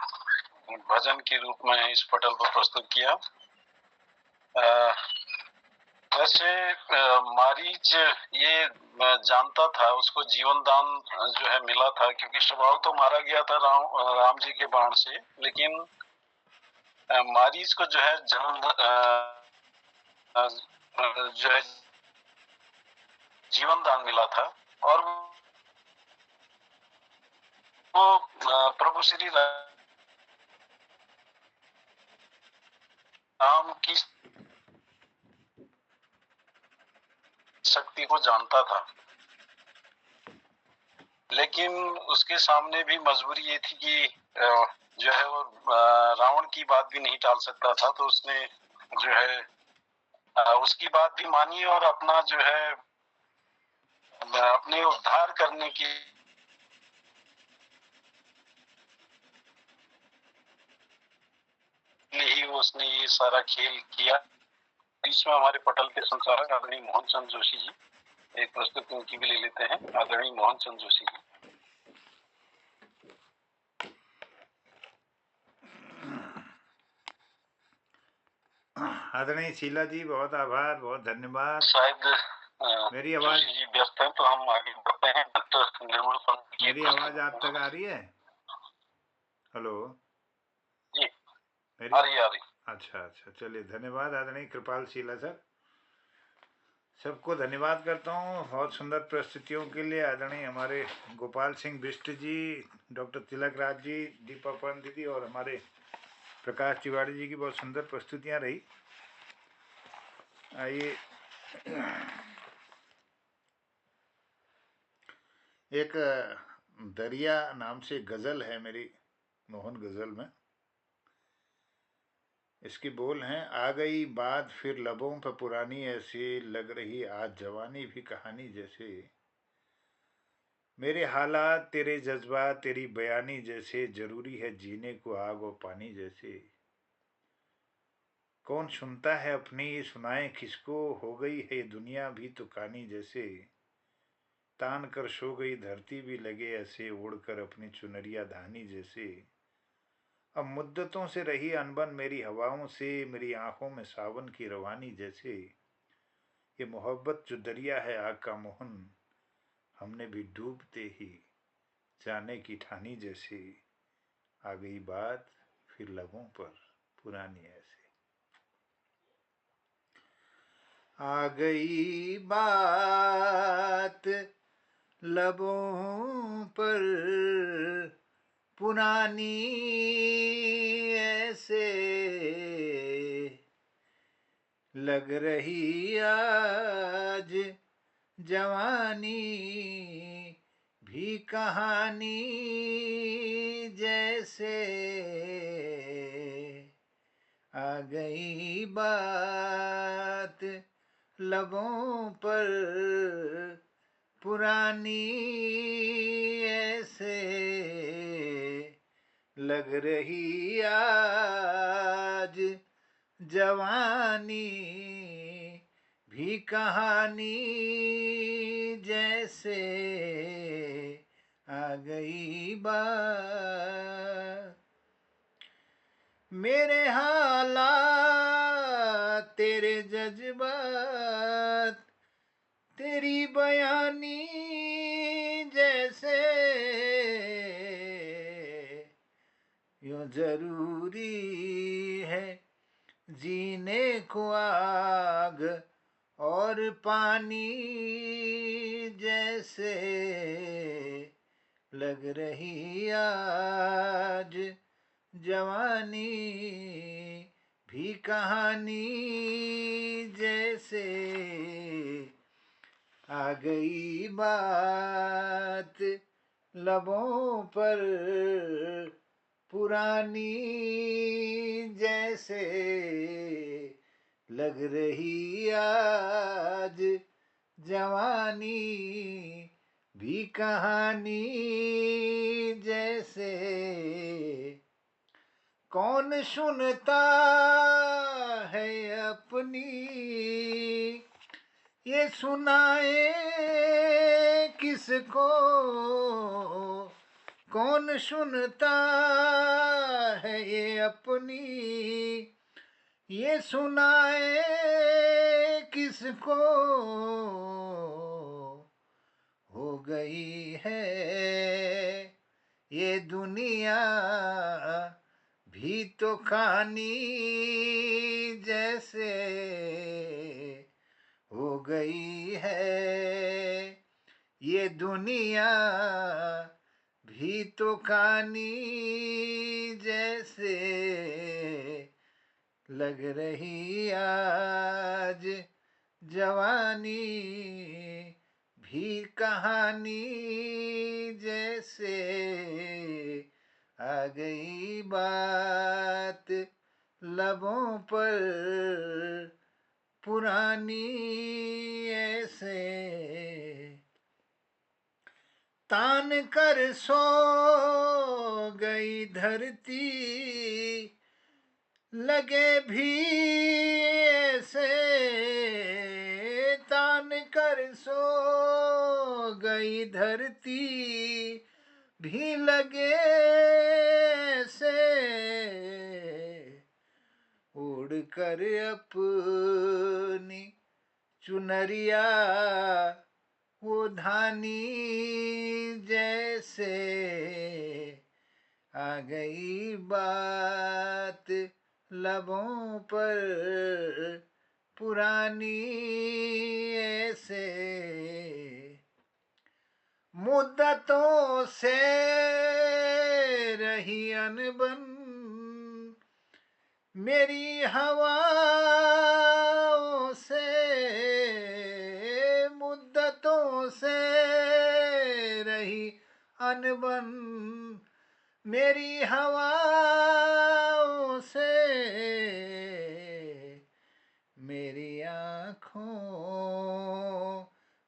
भजन के रूप में इस पटल पर प्रस्तुत किया। वैसे मारीच ये जानता था, उसको जीवन दान जो है मिला था, क्योंकि स्वभाव तो मारा गया था राम जी के बाण से, लेकिन मारीच को जो है जन्म जो है जीवन दान मिला था। और वो प्रभु श्री राम की शक्ति को जानता था, लेकिन उसके सामने भी मजबूरी ये थी कि जो है वो रावण की बात भी नहीं टाल सकता था, तो उसने जो है उसकी बात भी मानी और अपना जो है अपने उद्धार करने की ही उसने ये सारा खेल किया। इसमें हमारे पटल के संचालक आदरणीय मोहन चंद जोशी जी, एक प्रस्तुति उनकी भी ले लेते हैं। आदरणीय मोहन चंद जोशी जी। आदरणीय शीला जी, बहुत आभार, बहुत धन्यवाद। शायद मेरी आवाज जी व्यस्त है, तो हम आगे बढ़ते हैं। डॉक्टर निर्मल पंत की मेरी आवाज आप तक आ रही है? हेलो जी, मेरी आ रही। अच्छा, चलिए, धन्यवाद आदरणीय कृपाल शीला सर। सबको धन्यवाद करता हूँ बहुत सुंदर प्रस्तुतियों के लिए। आदरणीय हमारे गोपाल सिंह बिष्ट जी, डॉक्टर तिलक राज जी, दीपा पंत दीदी और हमारे प्रकाश तिवारी जी की बहुत सुंदर प्रस्तुतियाँ रही। आइए एक दरिया नाम से गज़ल है मेरी मोहन गज़ल में। इसकी बोल हैं, आ गई बात फिर लबों पर पुरानी, ऐसी लग रही आज जवानी भी कहानी जैसे। मेरे हालात तेरे जज्बात तेरी बयानी जैसे, जरूरी है जीने को आग और पानी जैसे। कौन सुनता है अपनी सुनाए किसको, हो गई है ये दुनिया भी तो कहानी जैसे। तान कर सो गई धरती भी लगे ऐसे, ओढ़कर अपनी चुनरिया धानी जैसे। अब मुद्दतों से रही अनबन मेरी हवाओं से, मेरी आंखों में सावन की रवानी जैसे। ये मोहब्बत जो दरिया है आग का मोहन, हमने भी डूबते ही जाने की ठानी जैसे। आ गई बात फिर लबों पर पुरानी ऐसे। आ गई बात लबों पर पुरानी ऐसे, लग रही आज जवानी भी कहानी जैसे। आ गई बात लबों पर पुरानी ऐसे, लग रही आज जवानी भी कहानी जैसे। आ गई बात मेरे हालात तेरे जज्बात तेरी बयानी जैसे। यूं जरूरी है जीने को आग और पानी जैसे। लग रही आज जवानी भी कहानी जैसे। आ गई बात लबों पर पुरानी जैसे, लग रही आज जवानी भी कहानी जैसे। कौन सुनता है अपनी ये सुनाए किसको, कौन सुनता है ये अपनी ये सुनाए किसको। हो गई है ये दुनिया भी तो कहानी जैसे। हो गई है ये दुनिया भी तो कहानी जैसे। लग रही आज जवानी भी कहानी जैसे। आ गई बात लबों पर पुरानी ऐसे। तान कर सो गई धरती लगे भी ऐसे। तान कर सो गई धरती भी लगे ऐसे। उड़ कर अपनी चुनरिया वो धानी जैसे। आ गई बात लबों पर पुरानी ऐसे। मुद्दतों से रही अनबन मेरी हवाओं से। मुद्दतों से रही अनबन मेरी हवाओं से। मेरी आँखों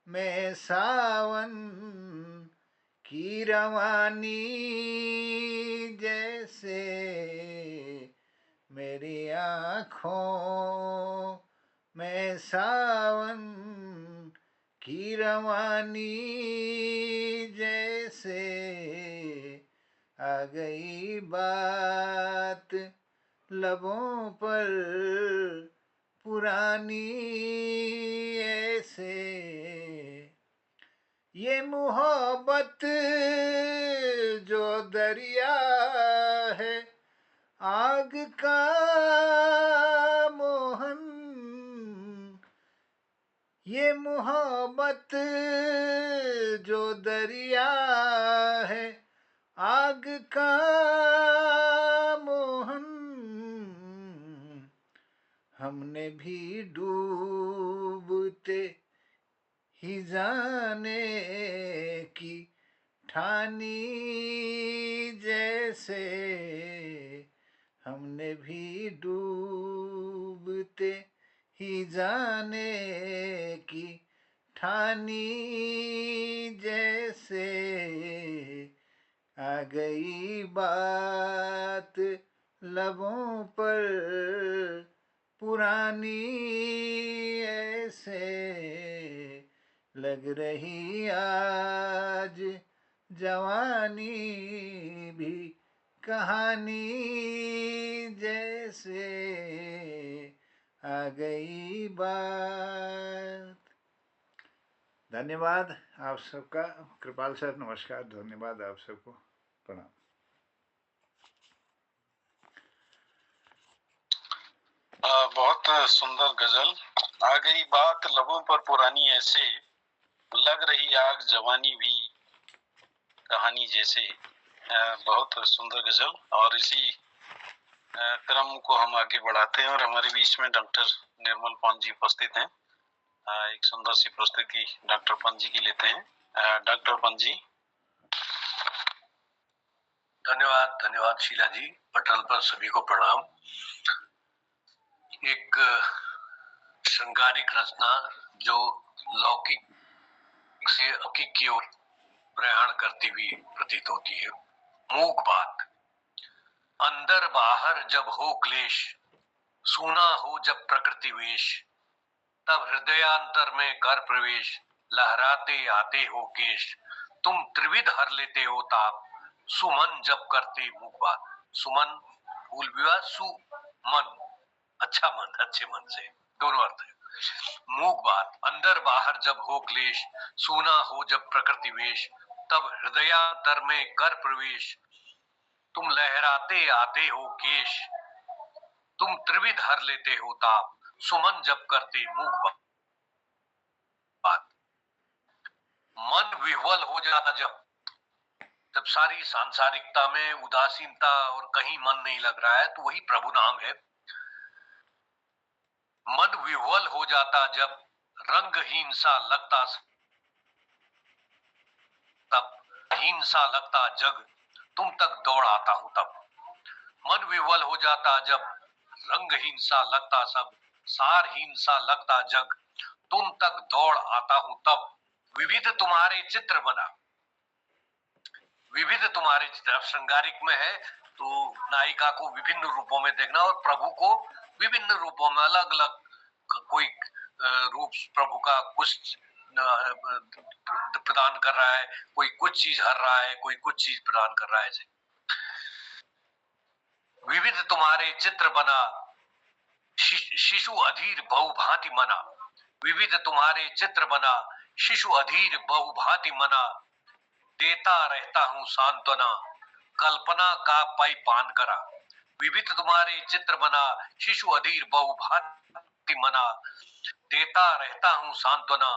में सावन की रवानी जैसे मेरी आँखों में सावन की रवानी जैसे आ गई बात लबों पर पुरानी ऐसे ये मोहब्बत जो दरिया है आग का मोहन, ये मोहब्बत जो दरिया है आग का मोहन, हमने भी डूबते ही जाने की ठानी जैसे, हमने भी डूबते ही जाने की ठानी जैसे आ गई बात लबों पर पुरानी ऐसे लग रही आज जवानी भी कहानी जैसे आ गई बात। धन्यवाद आप सबका। कृपाल सर नमस्कार, धन्यवाद आप सबको, प्रणाम। बहुत सुंदर गजल। आ गई बात लबों पर पुरानी ऐसे लग रही आग जवानी भी कहानी जैसे। बहुत सुंदर गजल। और इसी क्रम को हम आगे बढ़ाते हैं और हमारे बीच में डॉक्टर निर्मल पान जी उपस्थित हैं। एक सुंदर सी प्रस्तुति डॉक्टर पान जी की लेते हैं। डॉक्टर पान जी। धन्यवाद, धन्यवाद शीला जी। पटल पर सभी को प्रणाम। एक श्रृंगारिक रचना जो लौकिक से अलौकिक की ओर प्रयाण करती हुई प्रतीत होती है। मूक बात। अंदर बाहर जब हो क्लेश, सूना हो जब प्रकृति वेश, तब हृदयांतर में कर प्रवेश, लहराते आते हो केश, तुम त्रिविध हर लेते हो ताप, सुमन जब करते मूक बात। सुमन फूल विवाह, सुमन अच्छा मन, अच्छे मन से, दोनों अर्थ है। मूक बात। अंदर बाहर जब हो क्लेश, सूना हो जब प्रकृति वेश, तब हृदयांतर में कर प्रवेश, तुम लहराते आते हो केश, तुम त्रिविध हर लेते हो ताप, सुमन जब करते मूक बात। मन विह्वल हो जाता जब सारी सांसारिकता में उदासीनता और कहीं मन नहीं लग रहा है, तो वही प्रभु नाम है। मन विह्वल हो जाता जब रंगहीन सा लगता, तब हीन सा लगता जग, तुम तक दौड़ आता हूं तब। मन विह्वल हो जाता जब रंगहीन सा लगता सब, सारहीन सा लगता जग, तुम तक दौड़ आता हूं तब। विविध तुम्हारे चित्र बना, विविध तुम्हारे चित्र। अब श्रृंगारिक में है तो नायिका को विभिन्न रूपों में देखना और प्रभु को विभिन्न रूपों में, अलग अलग कोई रूप प्रभु का कुछ प्रदान कर रहा है, कोई कुछ चीज हर रहा है, कोई कुछ चीज प्रदान कर रहा है। विविध तुम्हारे चित्र बना, शिशु अधीर बहुभांति मना। विविध तुम्हारे चित्र बना, शिशु अधीर बहुभांति मना, देता रहता हूं सांत्वना, कल्पना का पै पान करा। विविध तुम्हारे चित्र बना, शिशु अधीर बहुभांति मना, देता रहता हूं सांत्वना,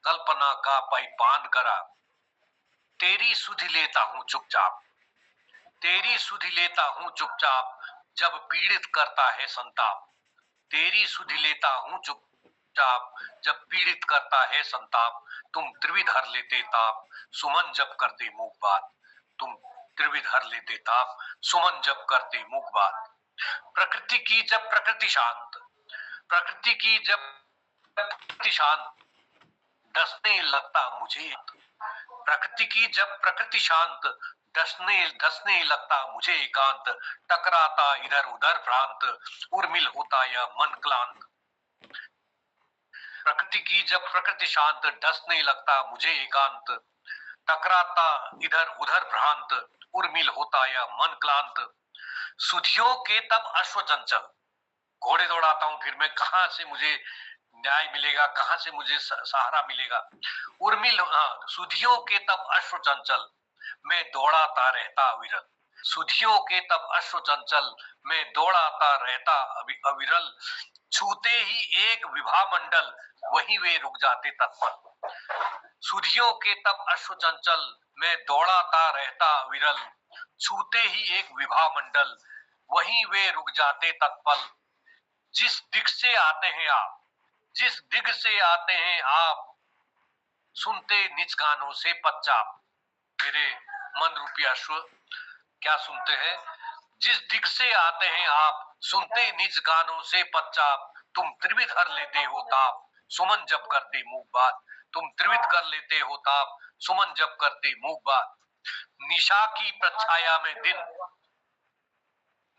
कल्पना का पै पान करा। तेरी सुधि लेता हूं चुपचाप, तेरी सुधि लेता हूं चुपचाप, जब पीड़ित करता है संताप। तेरी सुधि लेता हूं चुपचाप, जब पीड़ित करता है संताप। तुम त्रिविध हर लेते ताप, सुमन जब करते मूक बात। तुम त्रिविध हर लेते ताप, सुमन जब करते मूक बात। प्रकृति की जब प्रकृति शांत, प्रकृति की जब प्रकृति शांत, डसने लगता मुझे, प्रकृति की जब प्रकृति शांत, डसने लगता मुझे एकांत, टकराता इधर उधर भ्रांत, उर्मिल होता यह मन क्लांत। प्रकृति की जब प्रकृति शांत, डसने लगता मुझे एकांत, टकराता इधर उधर भ्रांत, उर्मिल होता यह मन क्लांत। सुधियों के तब अश्व चंचल, घोड़े दौड़ाता हूं फिर मैं, कहां से मुझे न्याय मिलेगा, कहां से मुझे सहारा मिलेगा। उर्मिल सुधियों के तब अश्व चंचल, मैं दौड़ाता रहता अविरल। सुधियों के तब अश्व चंचल, मैं दौड़ाता रहता अविरल। छूते ही एक विभा मंडल, वहीं वे रुक जाते तत्पल। सुधियों के तब अश्व चंचल, मैं दौड़ाता रहता अविरल। छूते ही एक विभा मंडल, वहीं वे रुक जाते तत्पल। जिस दिग से आते हैं आप, जिस दिग से आते हैं आप, सुनते निज कानों से पच्चाप। मेरे मन रूपी अश्व क्या सुनते हैं? जिस दिग से आते हैं आप, सुनते निज कानों से पच्चाप। तुम त्रिविध हर लेते हो ताप, सुमन जब करते मूक बात। तुम त्रिविध कर लेते हो ताप, सुमन जब करते मूक बात। निशा की प्रछाया में दिन,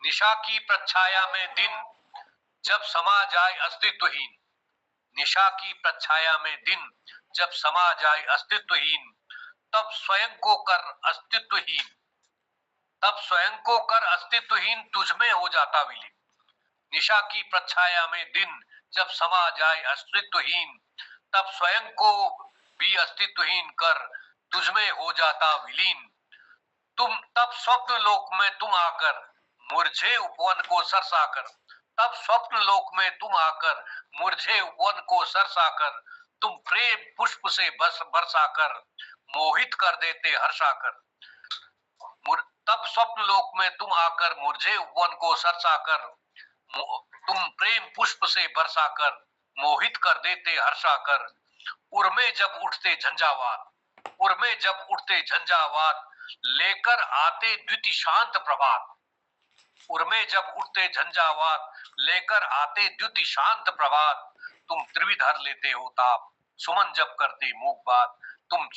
निशा की प्रछाया में दिन, जब समा जाए अस्तित्वहीन। निशा की प्रछाया में दिन, जब समा जाए अस्तित्वहीन, तब स्वयं को कर अस्तित्वहीन, तब स्वयं को कर अस्तित्वहीन, तुझमें हो जाता विलीन। निशा की प्रछाया में दिन, जब समा जाए अस्तित्वहीन, तब स्वयं को भी अस्तित्वहीन कर, तुझमें हो जाता विलीन। तुम तब स्वप्न लोक में तुम आकर, मुरझे उपवन को सरसाकर। तब स्वप्न लोक में तुम आकर, मुरझे उपवन को सरसाकर, तुम प्रेम पुष्प से बरसाकर, मोहित कर देते हर्षाकर। तब स्वप्न लोक में तुम आकर, मुरझे उपवन को सरसाकर, तुम प्रेम पुष्प से बरसाकर, मोहित कर देते हर्षाकर। उर्मे जब उठते झंझावात, उर्मे जब उठते झंझावात, लेकर आते द्वितीय शांत प्रभात। उर्मे जब उठते झंझावात, लेकर आते द्युति शांत प्रभात। तुम त्रिविध हर लेते हो ताप, सुमन जब करते मूक बात। तुम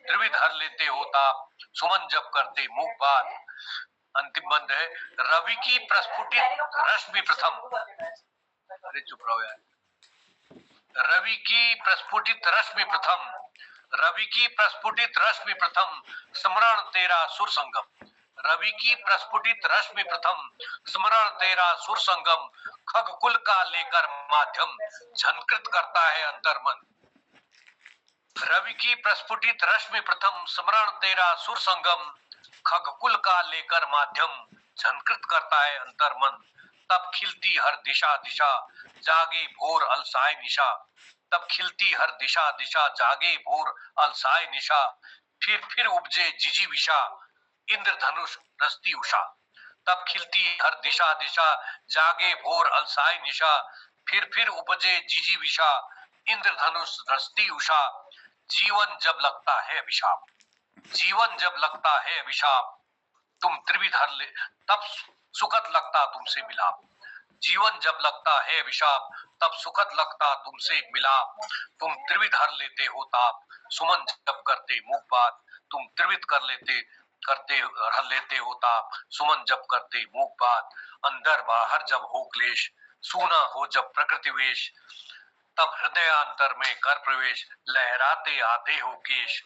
त्रिविध हर लेते हो ताप, सुमन जब करते मूक बात। अंतिम बंद है। रवि की प्रस्फुटित रश्मि प्रथम, अरे चुप रहो यार। रवि की प्रस्फुटित रश्मि प्रथम, रवि की प्रस्फुटित रश्मि प्रथम, स्मरण तेरा सुर संगम। रवि की प्रस्फुटित रश्मि प्रथम, स्मरण तेरा सुर संगम। खग कुल का लेकर माध्यम, झनकृत करता है अंतर्मन। रवि की प्रस्फुटित रश्मि प्रथम, स्मरण तेरा सुर संगम। खग कुल का लेकर माध्यम, झनकृत करता है अंतर्मन। तब खिलती हर दिशा दिशा, जागे भोर अलसाए निशा। तब खिलती हर दिशा दिशा, जागे भोर अलसाए निशा। फिर उपजे जिजी विशा, इंद्रधनुष रस्ती उषा। तब खिलती हर दिशा दिशा, जागे भोर अलसाए निशा। फिर उपजे जिजी विशा, इंद्रधनुष रस्ती उषा। जीवन जब लगता है अभिशाप, जीवन जब लगता है अभिशाप, तुम त्रिविध हर ले, तब सुखद लगता तुमसे मिलाप। जीवन जब लगता है अभिशाप, तब सुखद लगता तुमसे मिलाप। तुम त्रिविध हर लेते हो ताप, सुमन जब करते मूक बात। तुम त्रिविध कर लेते करते हर लेते हो ताप, सुमन जब करते मूक बात। अंदर बाहर जब हो क्लेश, सूना हो जब प्रकृति वेश, तब हृदयांतर में कर प्रवेश। लहराते आते हो केश,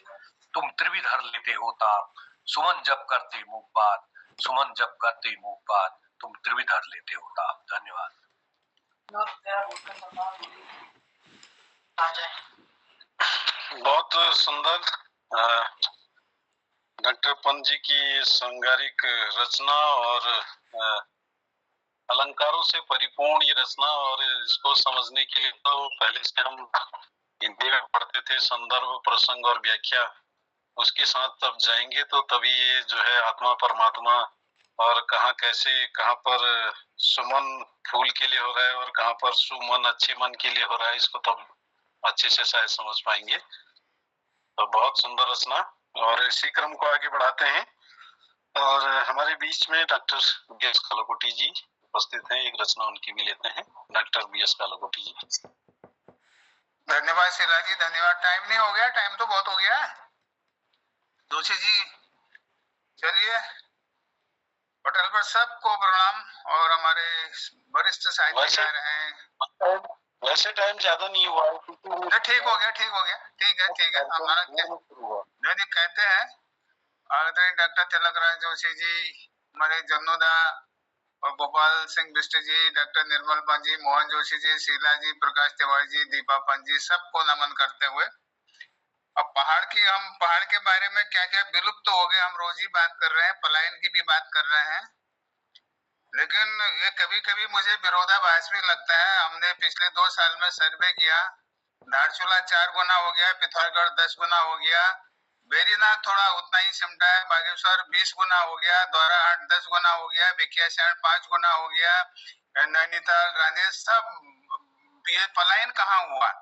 तुम त्रिविध हर लेते हो ताप, सुमन जब करते मूक बात। सुमन जब करते मूक बात, तुम त्रिविध हर लेते हो ताप। धन्यवाद। बहुत सुंदर डॉक्टर पंत जी की श्रृंगारिक रचना और अलंकारों से परिपूर्ण ये रचना। और इसको समझने के लिए तो पहले से हम हिंदी में पढ़ते थे, संदर्भ प्रसंग और व्याख्या उसके साथ तब जाएंगे तो तभी ये जो है आत्मा परमात्मा और कहाँ कैसे, कहाँ पर सुमन फूल के लिए हो रहा है और कहाँ पर सुमन अच्छे मन के लिए हो रहा है, इसको तब अच्छे से शायद समझ पाएंगे। तो बहुत सुंदर रचना, और इसी क्रम को आगे बढ़ाते हैं। और हमारे बीच में डॉक्टर बी.एस. कालाकोटी जी उपस्थित हैं, एक रचना उनकी भी लेते हैं। Doctor B S. कालाकोटी जी। धन्यवाद शिला जी, धन्यवाद। टाइम नहीं हो गया? टाइम तो बहुत हो गया। जोशी जी, चलिए पटेल पर सबको प्रणाम और हमारे वरिष्ठ साहित्यकार हैं। वैसे टाइम ज्यादा नहीं हुआ है, ठीक हो गया, ठीक है हमारा नहीं कहते हैं आदरणीय डॉक्टर तिलकराज जोशी जी, हमारे जन्नोदा और गोपाल सिंह बिष्ट जी, डॉक्टर निर्मल पंत जी, मोहन जोशी जी, शीला जी, प्रकाश तिवारी जी, दीपा पंत जी, सबको नमन करते हुए अब पहाड़ के बारे में क्या क्या विलुप्त तो हो गए, हम रोज ही बात कर रहे हैं, पलायन की भी बात कर रहे हैं, लेकिन ये कभी कभी मुझे विरोधाभास भी लगता है। हमने पिछले 2 साल में सर्वे किया, धारचूला 4 गुना हो गया, पिथौरागढ़ 10 गुना हो गया, बेरीनाथ थोड़ा उतना ही सिमटा है, बागेश्वर 20 गुना हो गया, दौराहाट 10 गुना हो गया, बिकियासैंण 5 गुना हो गया, नैनीताल, रानीसैंण, सब ये पलायन कहाँ हुआ?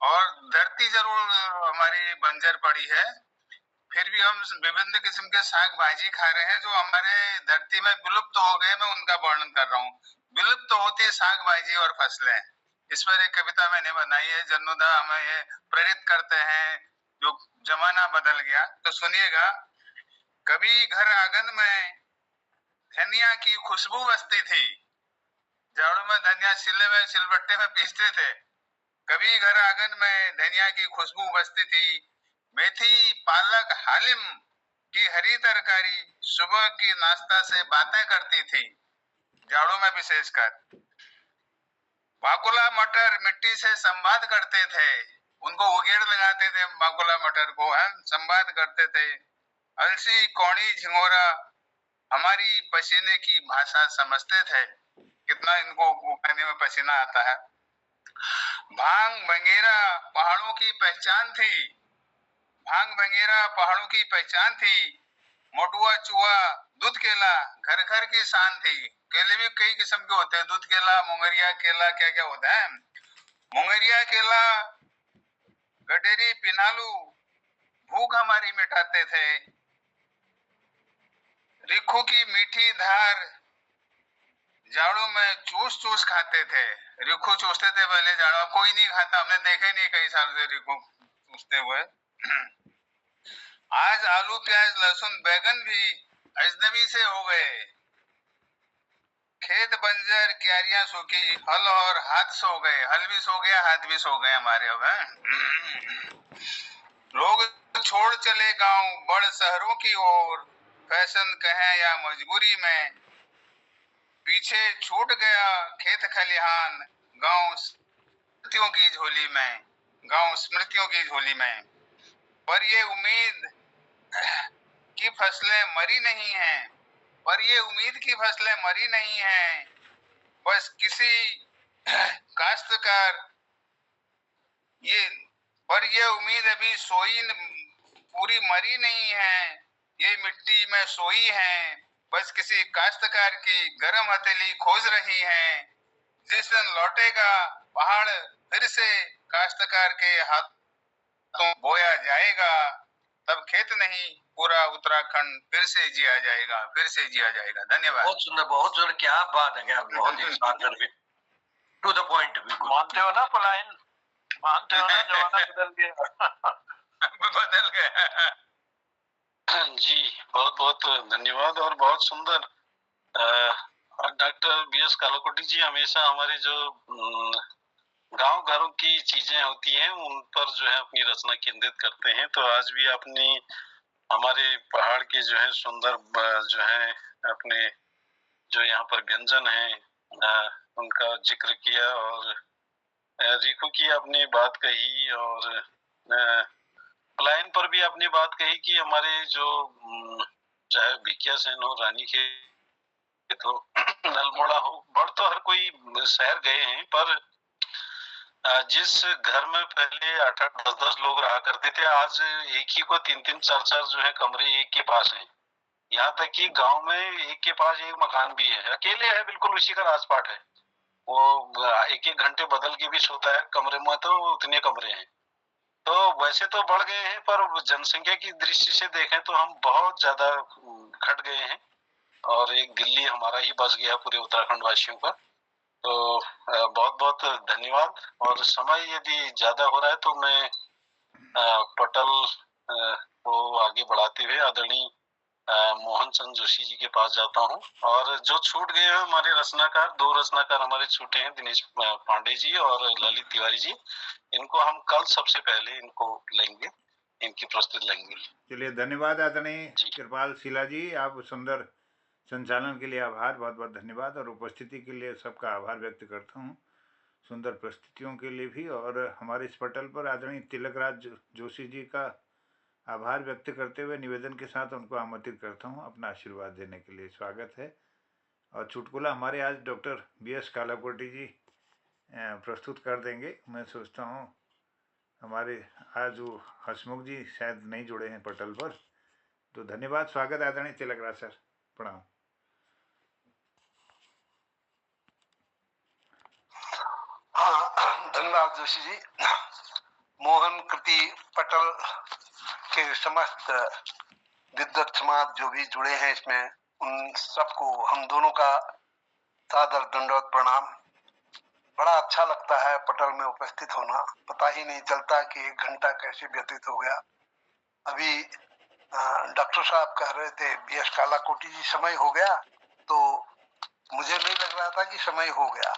और धरती जरूर हमारी बंजर पड़ी है, फिर भी हम विभिन्न किस्म के साग भाजी खा रहे हैं जो हमारे धरती में विलुप्त हो गए। मैं उनका वर्णन कर रहा हूँ। विलुप्त होती साग भाजी और फसलें, इस पर एक कविता मैंने बनाई है। जन्नोदा हमें ये प्रेरित करते हैं, जो जमाना बदल गया। तो सुनिएगा, कभी घर आंगन में धनिया की खुशबू बसती थी, जाड़ों में धनिया सिले में सिलबट्टे में पीसते थे। कभी घर आंगन में धनिया की खुशबू बसती थी, मेथी पालक हालिम की हरी तरकारी सुबह की नाश्ता से बातें करती थी, जाड़ों में विशेषकर। बाकुला मटर मिट्टी से संवाद करते थे, उनको उगेड़ लगाते थे, बाकुला मटर को है संवाद करते थे। अलसी कौड़ी झिंगोरा हमारी पसीने की भाषा समझते थे, कितना इनको कहने में पसीना आता है। भांग बंगेरा पहाड़ों की पहचान थी, भांग बंगेरा पहाड़ों की पहचान थी। मोटुआ चुआ दूध केला घर घर की शान थी। केले भी कई किस्म के होते हैं, दूध केला, मुंगरिया केला, क्या क्या होता है। मुंगरिया केला, गडेरी, पिनालू भूख हमारी मिटाते थे। रिखू की मीठी धार जाड़ों में चूस चूस खाते थे। रिखू चूसते थे पहले जाड़ों, कोई नहीं खाता, हमने देखे नहीं कई साल से रिखू चूसते हुए। आज आलू प्याज लहसुन बैगन भी अजनबी से हो गए। खेत बंजर क्यारियां सूखी, हल और हाथ सो गए, हल भी सो गया हाथ भी सो गए हमारे अब हैं। लोग छोड़ चले गांव बड़ शहरों की ओर, फैशन कहें या मजबूरी में। पीछे छूट गया खेत खलिहान, गांव स्मृतियों की झोली में, गांव स्मृतियों की झोली में। पर ये उम्मीद की फसलें मरी नहीं हैं, पर ये उम्मीद की फसलें मरी नहीं हैं। बस किसी काश्तकार ये उम्मीद अभी सोई पूरी मरी नहीं है, ये मिट्टी में सोई है। बस किसी काश्तकार की गर्म हथेली खोज रही है। जिस दिन लौटेगा पहाड़ फिर से काश्तकार के हाथों बोया जाएगा, तब खेत नहीं पूरा उत्तराखंड फिर से जिया जाएगा, फिर से जिया जाएगा। धन्यवाद। बहुत सुंदर, बहुत सुंदर। क्या बात है, क्या बहुत ही शानदार, टू द पॉइंट। बिल्कुल मानते हो ना पलायन, मानते हो ना जमाना बदल गया। बदल गया जी, बहुत बहुत धन्यवाद और बहुत सुंदर। डॉक्टर BS कालाकोटी जी हमेशा हमारे जो गांव घरों की चीजें होती हैं उन पर जो है अपनी रचना केंद्रित करते हैं। तो आज भी आपने हमारे पहाड़ के जो है सुंदर जो है अपने जो यहाँ पर व्यंजन है उनका जिक्र किया, और रिकू की आपने बात कही, और पलायन पर भी आपने बात कही कि हमारे जो चाहे भिकियासैंण हो, रानीखेत हो, अल्मोड़ा हो, बढ़ तो हर कोई शहर गए हैं, पर जिस घर में पहले 8-8, 10-10 लोग रहा करते थे, आज एक ही को 3-3, 4-4 जो है कमरे एक के पास हैं। यहाँ तक कि गांव में एक के पास एक मकान भी है, अकेले है, बिल्कुल उसी का राजपाट है। वो 1-1 घंटे बदल के भी सोता है कमरे में, तो उतने कमरे हैं। तो वैसे तो बढ़ गए हैं, पर जनसंख्या की दृष्टि से देखें तो हम बहुत ज्यादा घट गए हैं, और एक दिल्ली हमारा ही बस गया पूरे उत्तराखंड वासियों का। तो बहुत बहुत धन्यवाद। और समय यदि ज्यादा हो रहा है तो मैं पटल को आगे बढ़ाते हुए आदरणीय मोहन चंद जोशी जी के पास जाता हूँ। और जो छूट गए हैं हमारे रचनाकार, 2 रचनाकार हमारे छूटे हैं, दिनेश पांडे जी और ललित तिवारी जी। इनको हम कल सबसे पहले इनको लेंगे, इनकी प्रस्तुति लेंगे। चलिए, धन्यवाद आदरणीय कृपाल शीला जी, आप सुंदर संचालन के लिए आभार, बहुत बहुत धन्यवाद। और उपस्थिति के लिए सबका आभार व्यक्त करता हूँ, सुंदर प्रस्तुतियों के लिए भी। और हमारे इस पटल पर आदरणीय तिलकराज जोशी जी का आभार व्यक्त करते हुए निवेदन के साथ उनको आमंत्रित करता हूँ अपना आशीर्वाद देने के लिए। स्वागत है। और चुटकुला हमारे आज डॉक्टर BS कालाकोटी जी प्रस्तुत कर देंगे। मैं सोचता हूँ हमारे आज वो हसमुख जी शायद नहीं जुड़े हैं पटल पर, तो धन्यवाद। स्वागत आदरणीय तिलकराज सर, प्रणाम। हाँ, धन्यवाद जोशी जी। मोहन कृति पटल के समस्त विद्वत समाज जो भी जुड़े हैं इसमें, उन सबको हम दोनों का सादर दंडवत प्रणाम। बड़ा अच्छा लगता है पटल में उपस्थित होना, पता ही नहीं चलता कि 1 घंटा कैसे व्यतीत हो गया। अभी डॉक्टर साहब कह रहे थे BS कालाकोटी जी समय हो गया, तो मुझे नहीं लग रहा था कि समय हो गया।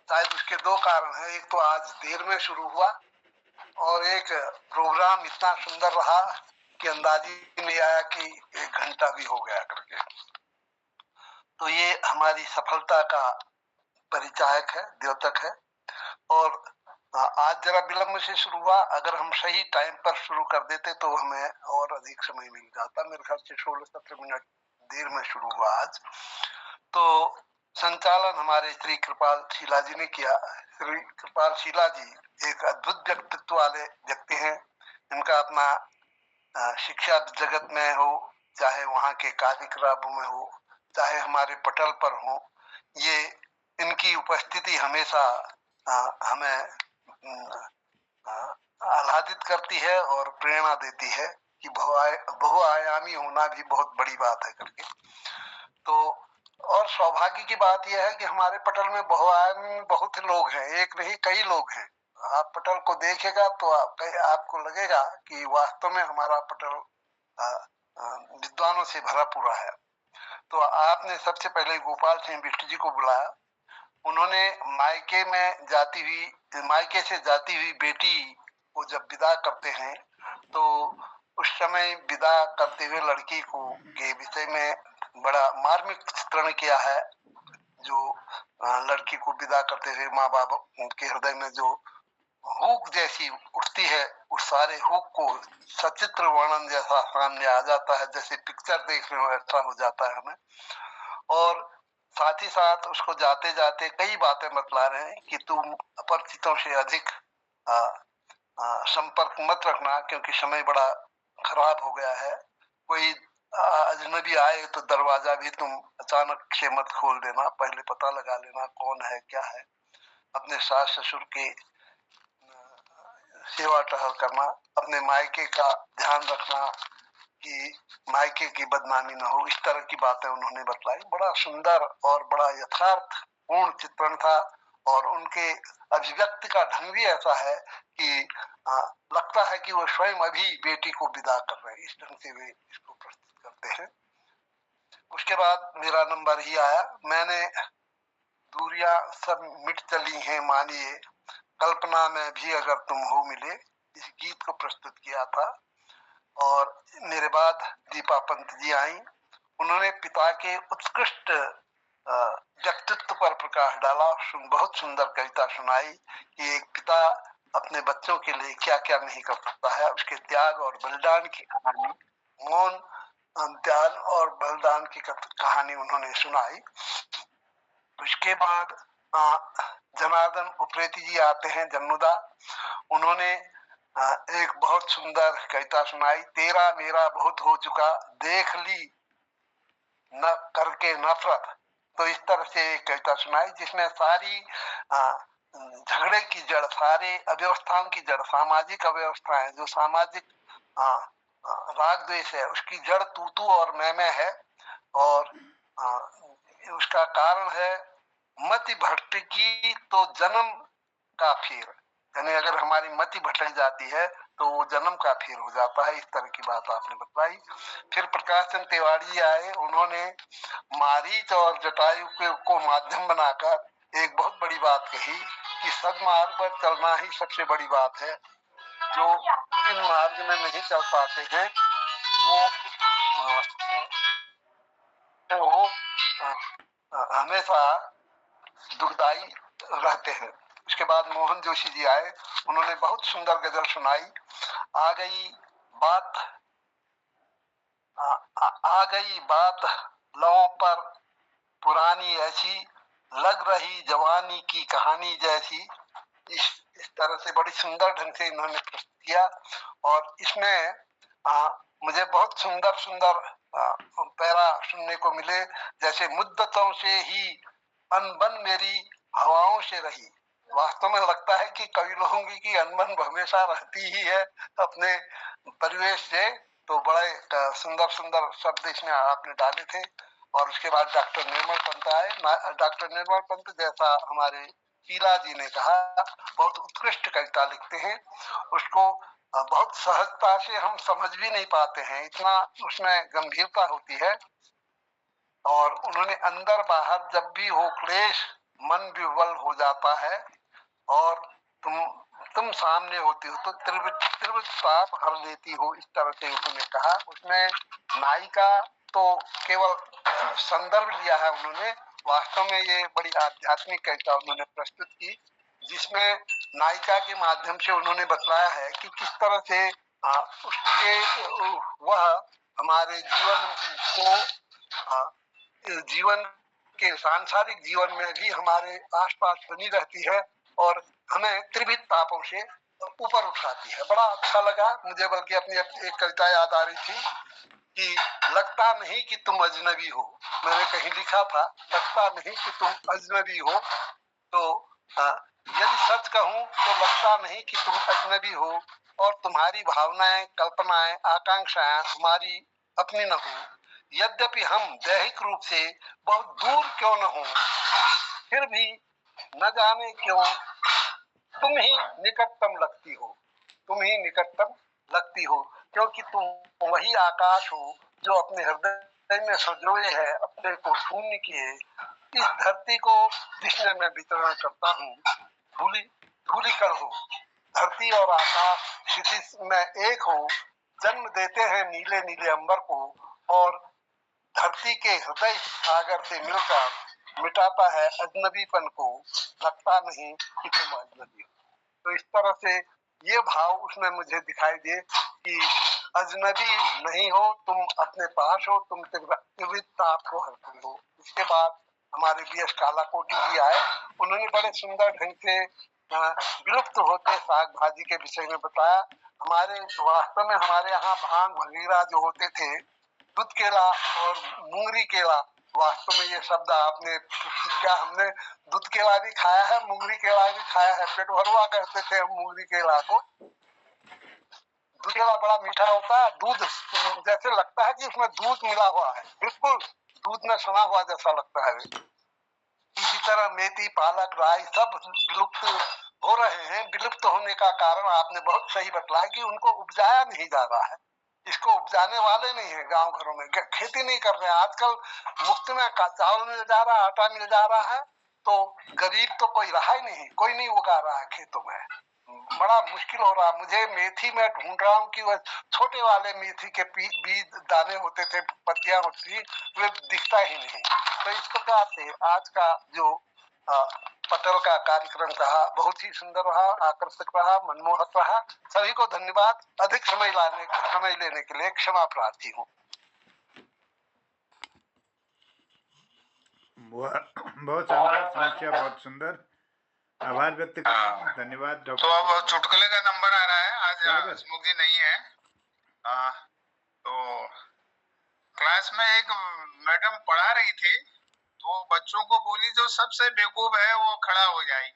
शायद उसके 2 कारण हैं, एक तो आज देर में शुरू हुआ और एक प्रोग्राम इतना सुंदर रहा कि अंदाज ही नहीं आया कि 1 घंटा भी हो गया करके। तो ये हमारी सफलता का परिचायक है, द्योतक है। और आज जरा विलंब से शुरू हुआ, अगर हम सही टाइम पर शुरू कर देते तो हमें और अधिक समय मिल जाता। मेरे ख्याल से 16-17 मिनट देर में शुरू हुआ आज। तो संचालन हमारे श्री कृपाल शीला जी ने किया। श्री कृपाल शीला जी एक अद्भुत व्यक्तित्व वाले व्यक्ति हैं। इनका अपना शिक्षा जगत में हो, चाहे वहाँ के कार्यक्रमों में हो, चाहे हमारे पटल पर हो, ये इनकी उपस्थिति हमेशा हमें आह्लादित करती है और प्रेरणा देती है कि बहुआयामी होना भी बहुत बड़ी बात है करके। तो और सौभाग्य की बात यह है कि हमारे पटल में बहुआयामी बहुत लोग हैं, एक नहीं कई लोग हैं। आप पटल को देखेगा तो आपको लगेगा कि वास्तव में हमारा पटल विद्वानों से भरा पूरा है। तो आपने सबसे पहले गोपाल सिंह बिष्ट जी को बुलाया। उन्होंने मायके से जाती हुई बेटी को जब विदा करते हैं तो उस समय विदा करते हुए लड़की को के विषय में बड़ा मार्मिक चित्रण किया है। जो लड़की को विदा करते हुए माँ बाप के हृदय में जो हुक जैसी उठती है, उस सारे हुक को सचित्र वर्णन जैसा सामने आ जाता है, जैसे पिक्चर देख रहे हो ऐसा हो जाता है हमें। और साथ ही साथ उसको जाते जाते कई बातें बतला रहे हैं कि तुम अपरिचितों से अधिक संपर्क मत रखना, क्योंकि समय बड़ा खराब हो गया है। कोई अजनबी आए तो दरवाजा भी तुम अचानक से मत खोल देना, पहले पता लगा लेना कौन है क्या है। अपने सास ससुर के सेवा टहल करना, अपने मायके का ध्यान रखना कि मायके की बदनामी न हो, इस तरह की बातें उन्होंने बतलाई। बड़ा सुंदर और बड़ा यथार्थ पूर्ण चित्रण था। और उनके अभिव्यक्ति का ढंग भी ऐसा है कि लगता है कि वो स्वयं अभी बेटी को विदा कर रहे हैं, इस ढंग से वे इसको प्रस्तुत करते हैं। उसके बाद मेरा नंबर ही आया। मैंने दूरियां सब मिट चली हैं मानिए, कल्पना में भी अगर तुम हो मिले, इस गीत को प्रस्तुत किया था। और मेरे बाद दीपा पंत जी आई। उन्होंने पिता के उत्कृष्ट व्यक्तित्व पर प्रकाश डाला। बहुत सुंदर कविता सुनाई कि एक पिता अपने बच्चों के लिए क्या क्या नहीं कर सकता है, उसके त्याग और बलिदान की कहानी, मौन त्याग और बलिदान की कहानी उन्होंने सुनाई। उसके बाद जनार्दन उप्रेती जी आते हैं, जन्मुदा। उन्होंने एक बहुत सुंदर कविता सुनाई, तेरा मेरा बहुत हो चुका देख ली न करके नफरत। तो इस तरह से एक कविता सुनाई जिसमें सारी झगड़े की जड़, सारे अव्यवस्थाओं की जड़, सामाजिक अव्यवस्थाएं, जो सामाजिक राग द्वेष है, उसकी जड़ तू और मैं है। और उसका कारण है मति भटकी तो जन्म का फेर। यानी अगर हमारी मति भटक जाती है तो वो जन्म का फेर हो जाता है। इस तरह की बात आपने बताई। फिर प्रकाश चंद तिवारी आए, उन्होंने मारीच और जटायु को माध्यम बनाकर एक बहुत बड़ी बात कही कि सदमार्ग पर चलना ही सबसे बड़ी बात है। जो इन मार्ग में नहीं चल पाते हैं वो हमेशा दुखदाई रहते हैं। उसके बाद मोहन जोशी जी आए, उन्होंने बहुत सुंदर गजल सुनाई। आ गई बात लौं पर पुरानी ऐसी, लग रही जवानी की कहानी जैसी। इस तरह से बड़ी सुंदर ढंग से इन्होंने प्रस्तुत किया। और इसमें मुझे बहुत सुंदर सुंदर पैरा सुनने को मिले, जैसे मुद्दतों से ही अनबन मेरी हवाओं से रही। वास्तव में लगता है कि कवि लोगों की अनबन हमेशा रहती ही है अपने परिवेश से। तो बड़े सुंदर सुंदर शब्द इसमें आपने डाले थे। और उसके बाद डॉक्टर निर्मल पंत आए। डॉक्टर निर्मल पंत, जैसा हमारे पीला जी ने कहा, बहुत उत्कृष्ट कविता लिखते हैं। उसको बहुत सहजता से हम समझ भी नहीं पाते हैं, इतना उसमें गंभीरता होती है। और उन्होंने अंदर बाहर जब भी हो क्लेश, मन विह्वल हो जाता है, और तुम सामने होती हो तो त्रिवृत पाप हर लेती हो, इस तरह से उन्होंने कहा। उसमें नायिका तो केवल संदर्भ लिया है उन्होंने, वास्तव में ये बड़ी आध्यात्मिक कविता उन्होंने प्रस्तुत की, जिसमें नायिका के माध्यम से उन्होंने बतलाया है कि किस तरह से वह हमारे जीवन के सांसारिक जीवन में भी हमारे आसपास बनी रहती है और हमें त्रिविध पापों से ऊपर उठाती है। बड़ा अच्छा लगा मुझे, बल्कि अपनी एक कविता याद आ रही थी कि लगता नहीं कि तुम अजनबी हो। मैंने कहीं लिखा था, लगता नहीं कि तुम अजनबी हो। तो यदि सच कहूं तो लगता नहीं कि तुम अजनबी हो, और तुम्हारी भावनाएं, कल्पनाएं, आकांक्षाएं हमारी अपनी न हो। यद्यपि हम दैहिक रूप से बहुत दूर क्यों न हो, फिर भी न जाने क्यों तुम ही निकटतम लगती हो। तुम ही निकटतम लगती हो, क्योंकि तुम वही आकाश हो जो अपने हृदय में सजोए है, अपने को शून्य किए। इस धरती को जिसमें मैं वितरण करता हूँ, धूली कण हो। धरती और आकाश क्षितिज में एक हो, जन्म देते हैं नीले नीले अंबर को, और धरती के हृदय सागर से मिलकर मिटाता है अजनबीपन को। लगता नहीं कि तुम अजनबी हो। तो इस तरह से ये भाव उसमें मुझे दिखाई दे कि अजनबी नहीं हो, तुम अपने पास हो, तुम त्रिविधता को हरते हो। इसके बाद हमारे बीएस कालाकोटी जी आए, उन्होंने बड़े सुंदर ढंग से विलुप्त होते साग भाजी के विषय में बताया। वास्तव में हमारे यहाँ भांग भगीरा जो होते थे, दूध केला और मुंगरी केला, वास्तव में ये शब्द आपने क्या, हमने दूध केला भी खाया है, मुंगरी केला भी खाया है, पेट भरुआ कहते थे हम मुंगरी केला को। दूध केला बड़ा मीठा होता है, दूध जैसे लगता है कि उसमें दूध मिला हुआ है, बिल्कुल दूध में सना हुआ जैसा लगता है। इसी तरह मेथी, पालक, राई सब विलुप्त हो रहे हैं। विलुप्त होने का कारण आपने बहुत सही बतलाया कि उनको उपजाया नहीं जा रहा है, इसको उपजाने वाले नहीं है, गांव घरों में खेती नहीं कर रहे हैं। आजकल मुफ्त में चावल मिल जा रहा है, आटा मिल जा रहा है, तो गरीब तो कोई रहा ही नहीं, कोई नहीं उगा रहा है खेतों में। बड़ा मुश्किल हो रहा है। मुझे मेथी में ढूंढ रहा हूँ कि वह छोटे वाले मेथी के बीज दाने होते थे, पत्तियां होती, वे दिखता ही नहीं। तो इस प्रकार से आज का जो पटल का कार्यक्रम रहा, बहुत ही सुंदर रहा, आकर्षक रहा, मनमोहक रहा। सभी को धन्यवाद। अधिक समय लेने के लिए क्षमा प्रार्थी हूँ। बहुत शानदार समीक्षा, बहुत सुंदर, आभार व्यक्त करते हैं। धन्यवाद डॉक्टर। तो अब चुटकुले का नंबर आ रहा है, आज हसमुख जी नहीं है। तो क्लास में एक मैडम पढ़ा रही थी, तो बच्चों को बोली जो सबसे बेवकूफ है वो खड़ा हो जाए।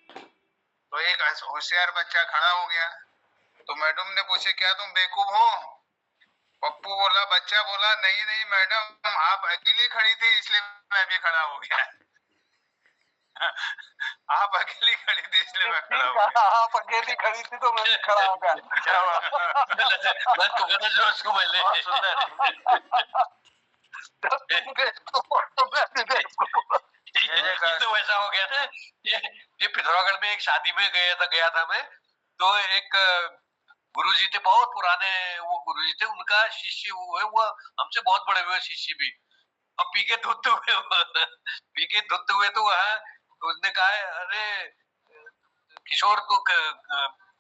तो एक होशियार बच्चा खड़ा हो गया। तो मैडम ने पूछे क्या तुम बेवकूफ हो? पप्पू बोला, बच्चा बोला नहीं नहीं मैडम, आप अकेली खड़ी थी इसलिए मैं भी खड़ा हो गया। आप अकेली खड़ी थी इसलिए मैं खड़ा हो गया। आप अकेली खड़ी थी तो मैं भी खड़ा हो गया। क्या बात मैं तो कहना जो उसको बहुत पहले सुंदर ये तो वैसा हो गया ना, ये पिथौरागढ़ में एक शादी में गया था मैं, तो एक गुरुजी थे, बहुत पुराने वो गुरुजी थे, उनका शिष्य वो हमसे बहुत बड़े हुए शिष्य भी, अब पी के धुत हुए तो वहाँ उसने कहा अरे किशोर तू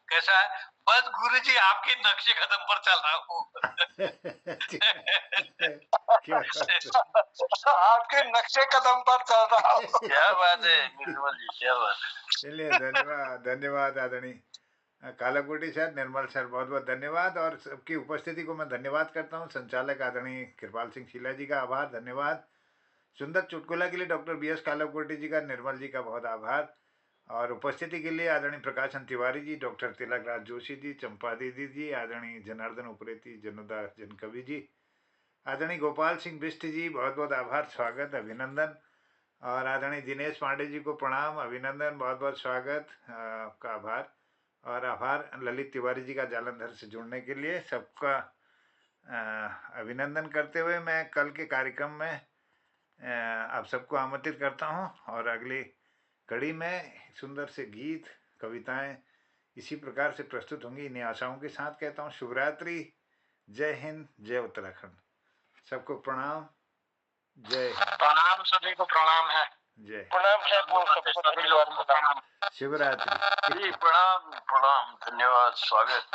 कैसा है? बस गुरुजी आपके नक्शे कदम पर चल रहा हूँ। आपके नक्शे कदम पर चल रहा हूँ। क्या बात है निर्मल जी, क्या बात है। चलिए धन्यवाद धन्यवाद आदरणीय कालाकोटी सर, निर्मल सर, बहुत बहुत धन्यवाद। और सबकी उपस्थिति को मैं धन्यवाद करता हूँ। संचालक आदरणीय कृपाल सिंह शीला जी का आभार, धन्यवाद। सुंदर चुटकुला के लिए डॉक्टर BS कालाकोटी जी का, निर्मल जी का बहुत आभार। और उपस्थिति के लिए आदरणीय प्रकाशन तिवारी जी, डॉक्टर तिलक राज जोशी जी, चंपा दीदी जी, आदरणीय जनार्दन उप्रेती, जनुदा जनकवि जी, आदरणीय गोपाल सिंह बिष्ट जी, बहुत बहुत आभार, स्वागत, अभिनंदन। और आदरणीय दिनेश पांडे जी को प्रणाम, अभिनंदन, बहुत बहुत स्वागत, का आभार। और आभार ललित तिवारी जी का जालंधर से जुड़ने के लिए। सबका अभिनंदन करते हुए मैं कल के कार्यक्रम में आप सबको आमंत्रित करता हूं। और अगली कड़ी में सुंदर से गीत कविताएं इसी प्रकार से प्रस्तुत होंगी। इन्हीं आशाओं के साथ कहता हूं शुभरात्रि, जय हिंद, जय उत्तराखंड। सबको प्रणाम, जय हिंद। प्रणाम, सभी को प्रणाम है। जय प्रणाम शिवरात्रि। जी प्रणाम प्रणाम, धन्यवाद, स्वागत।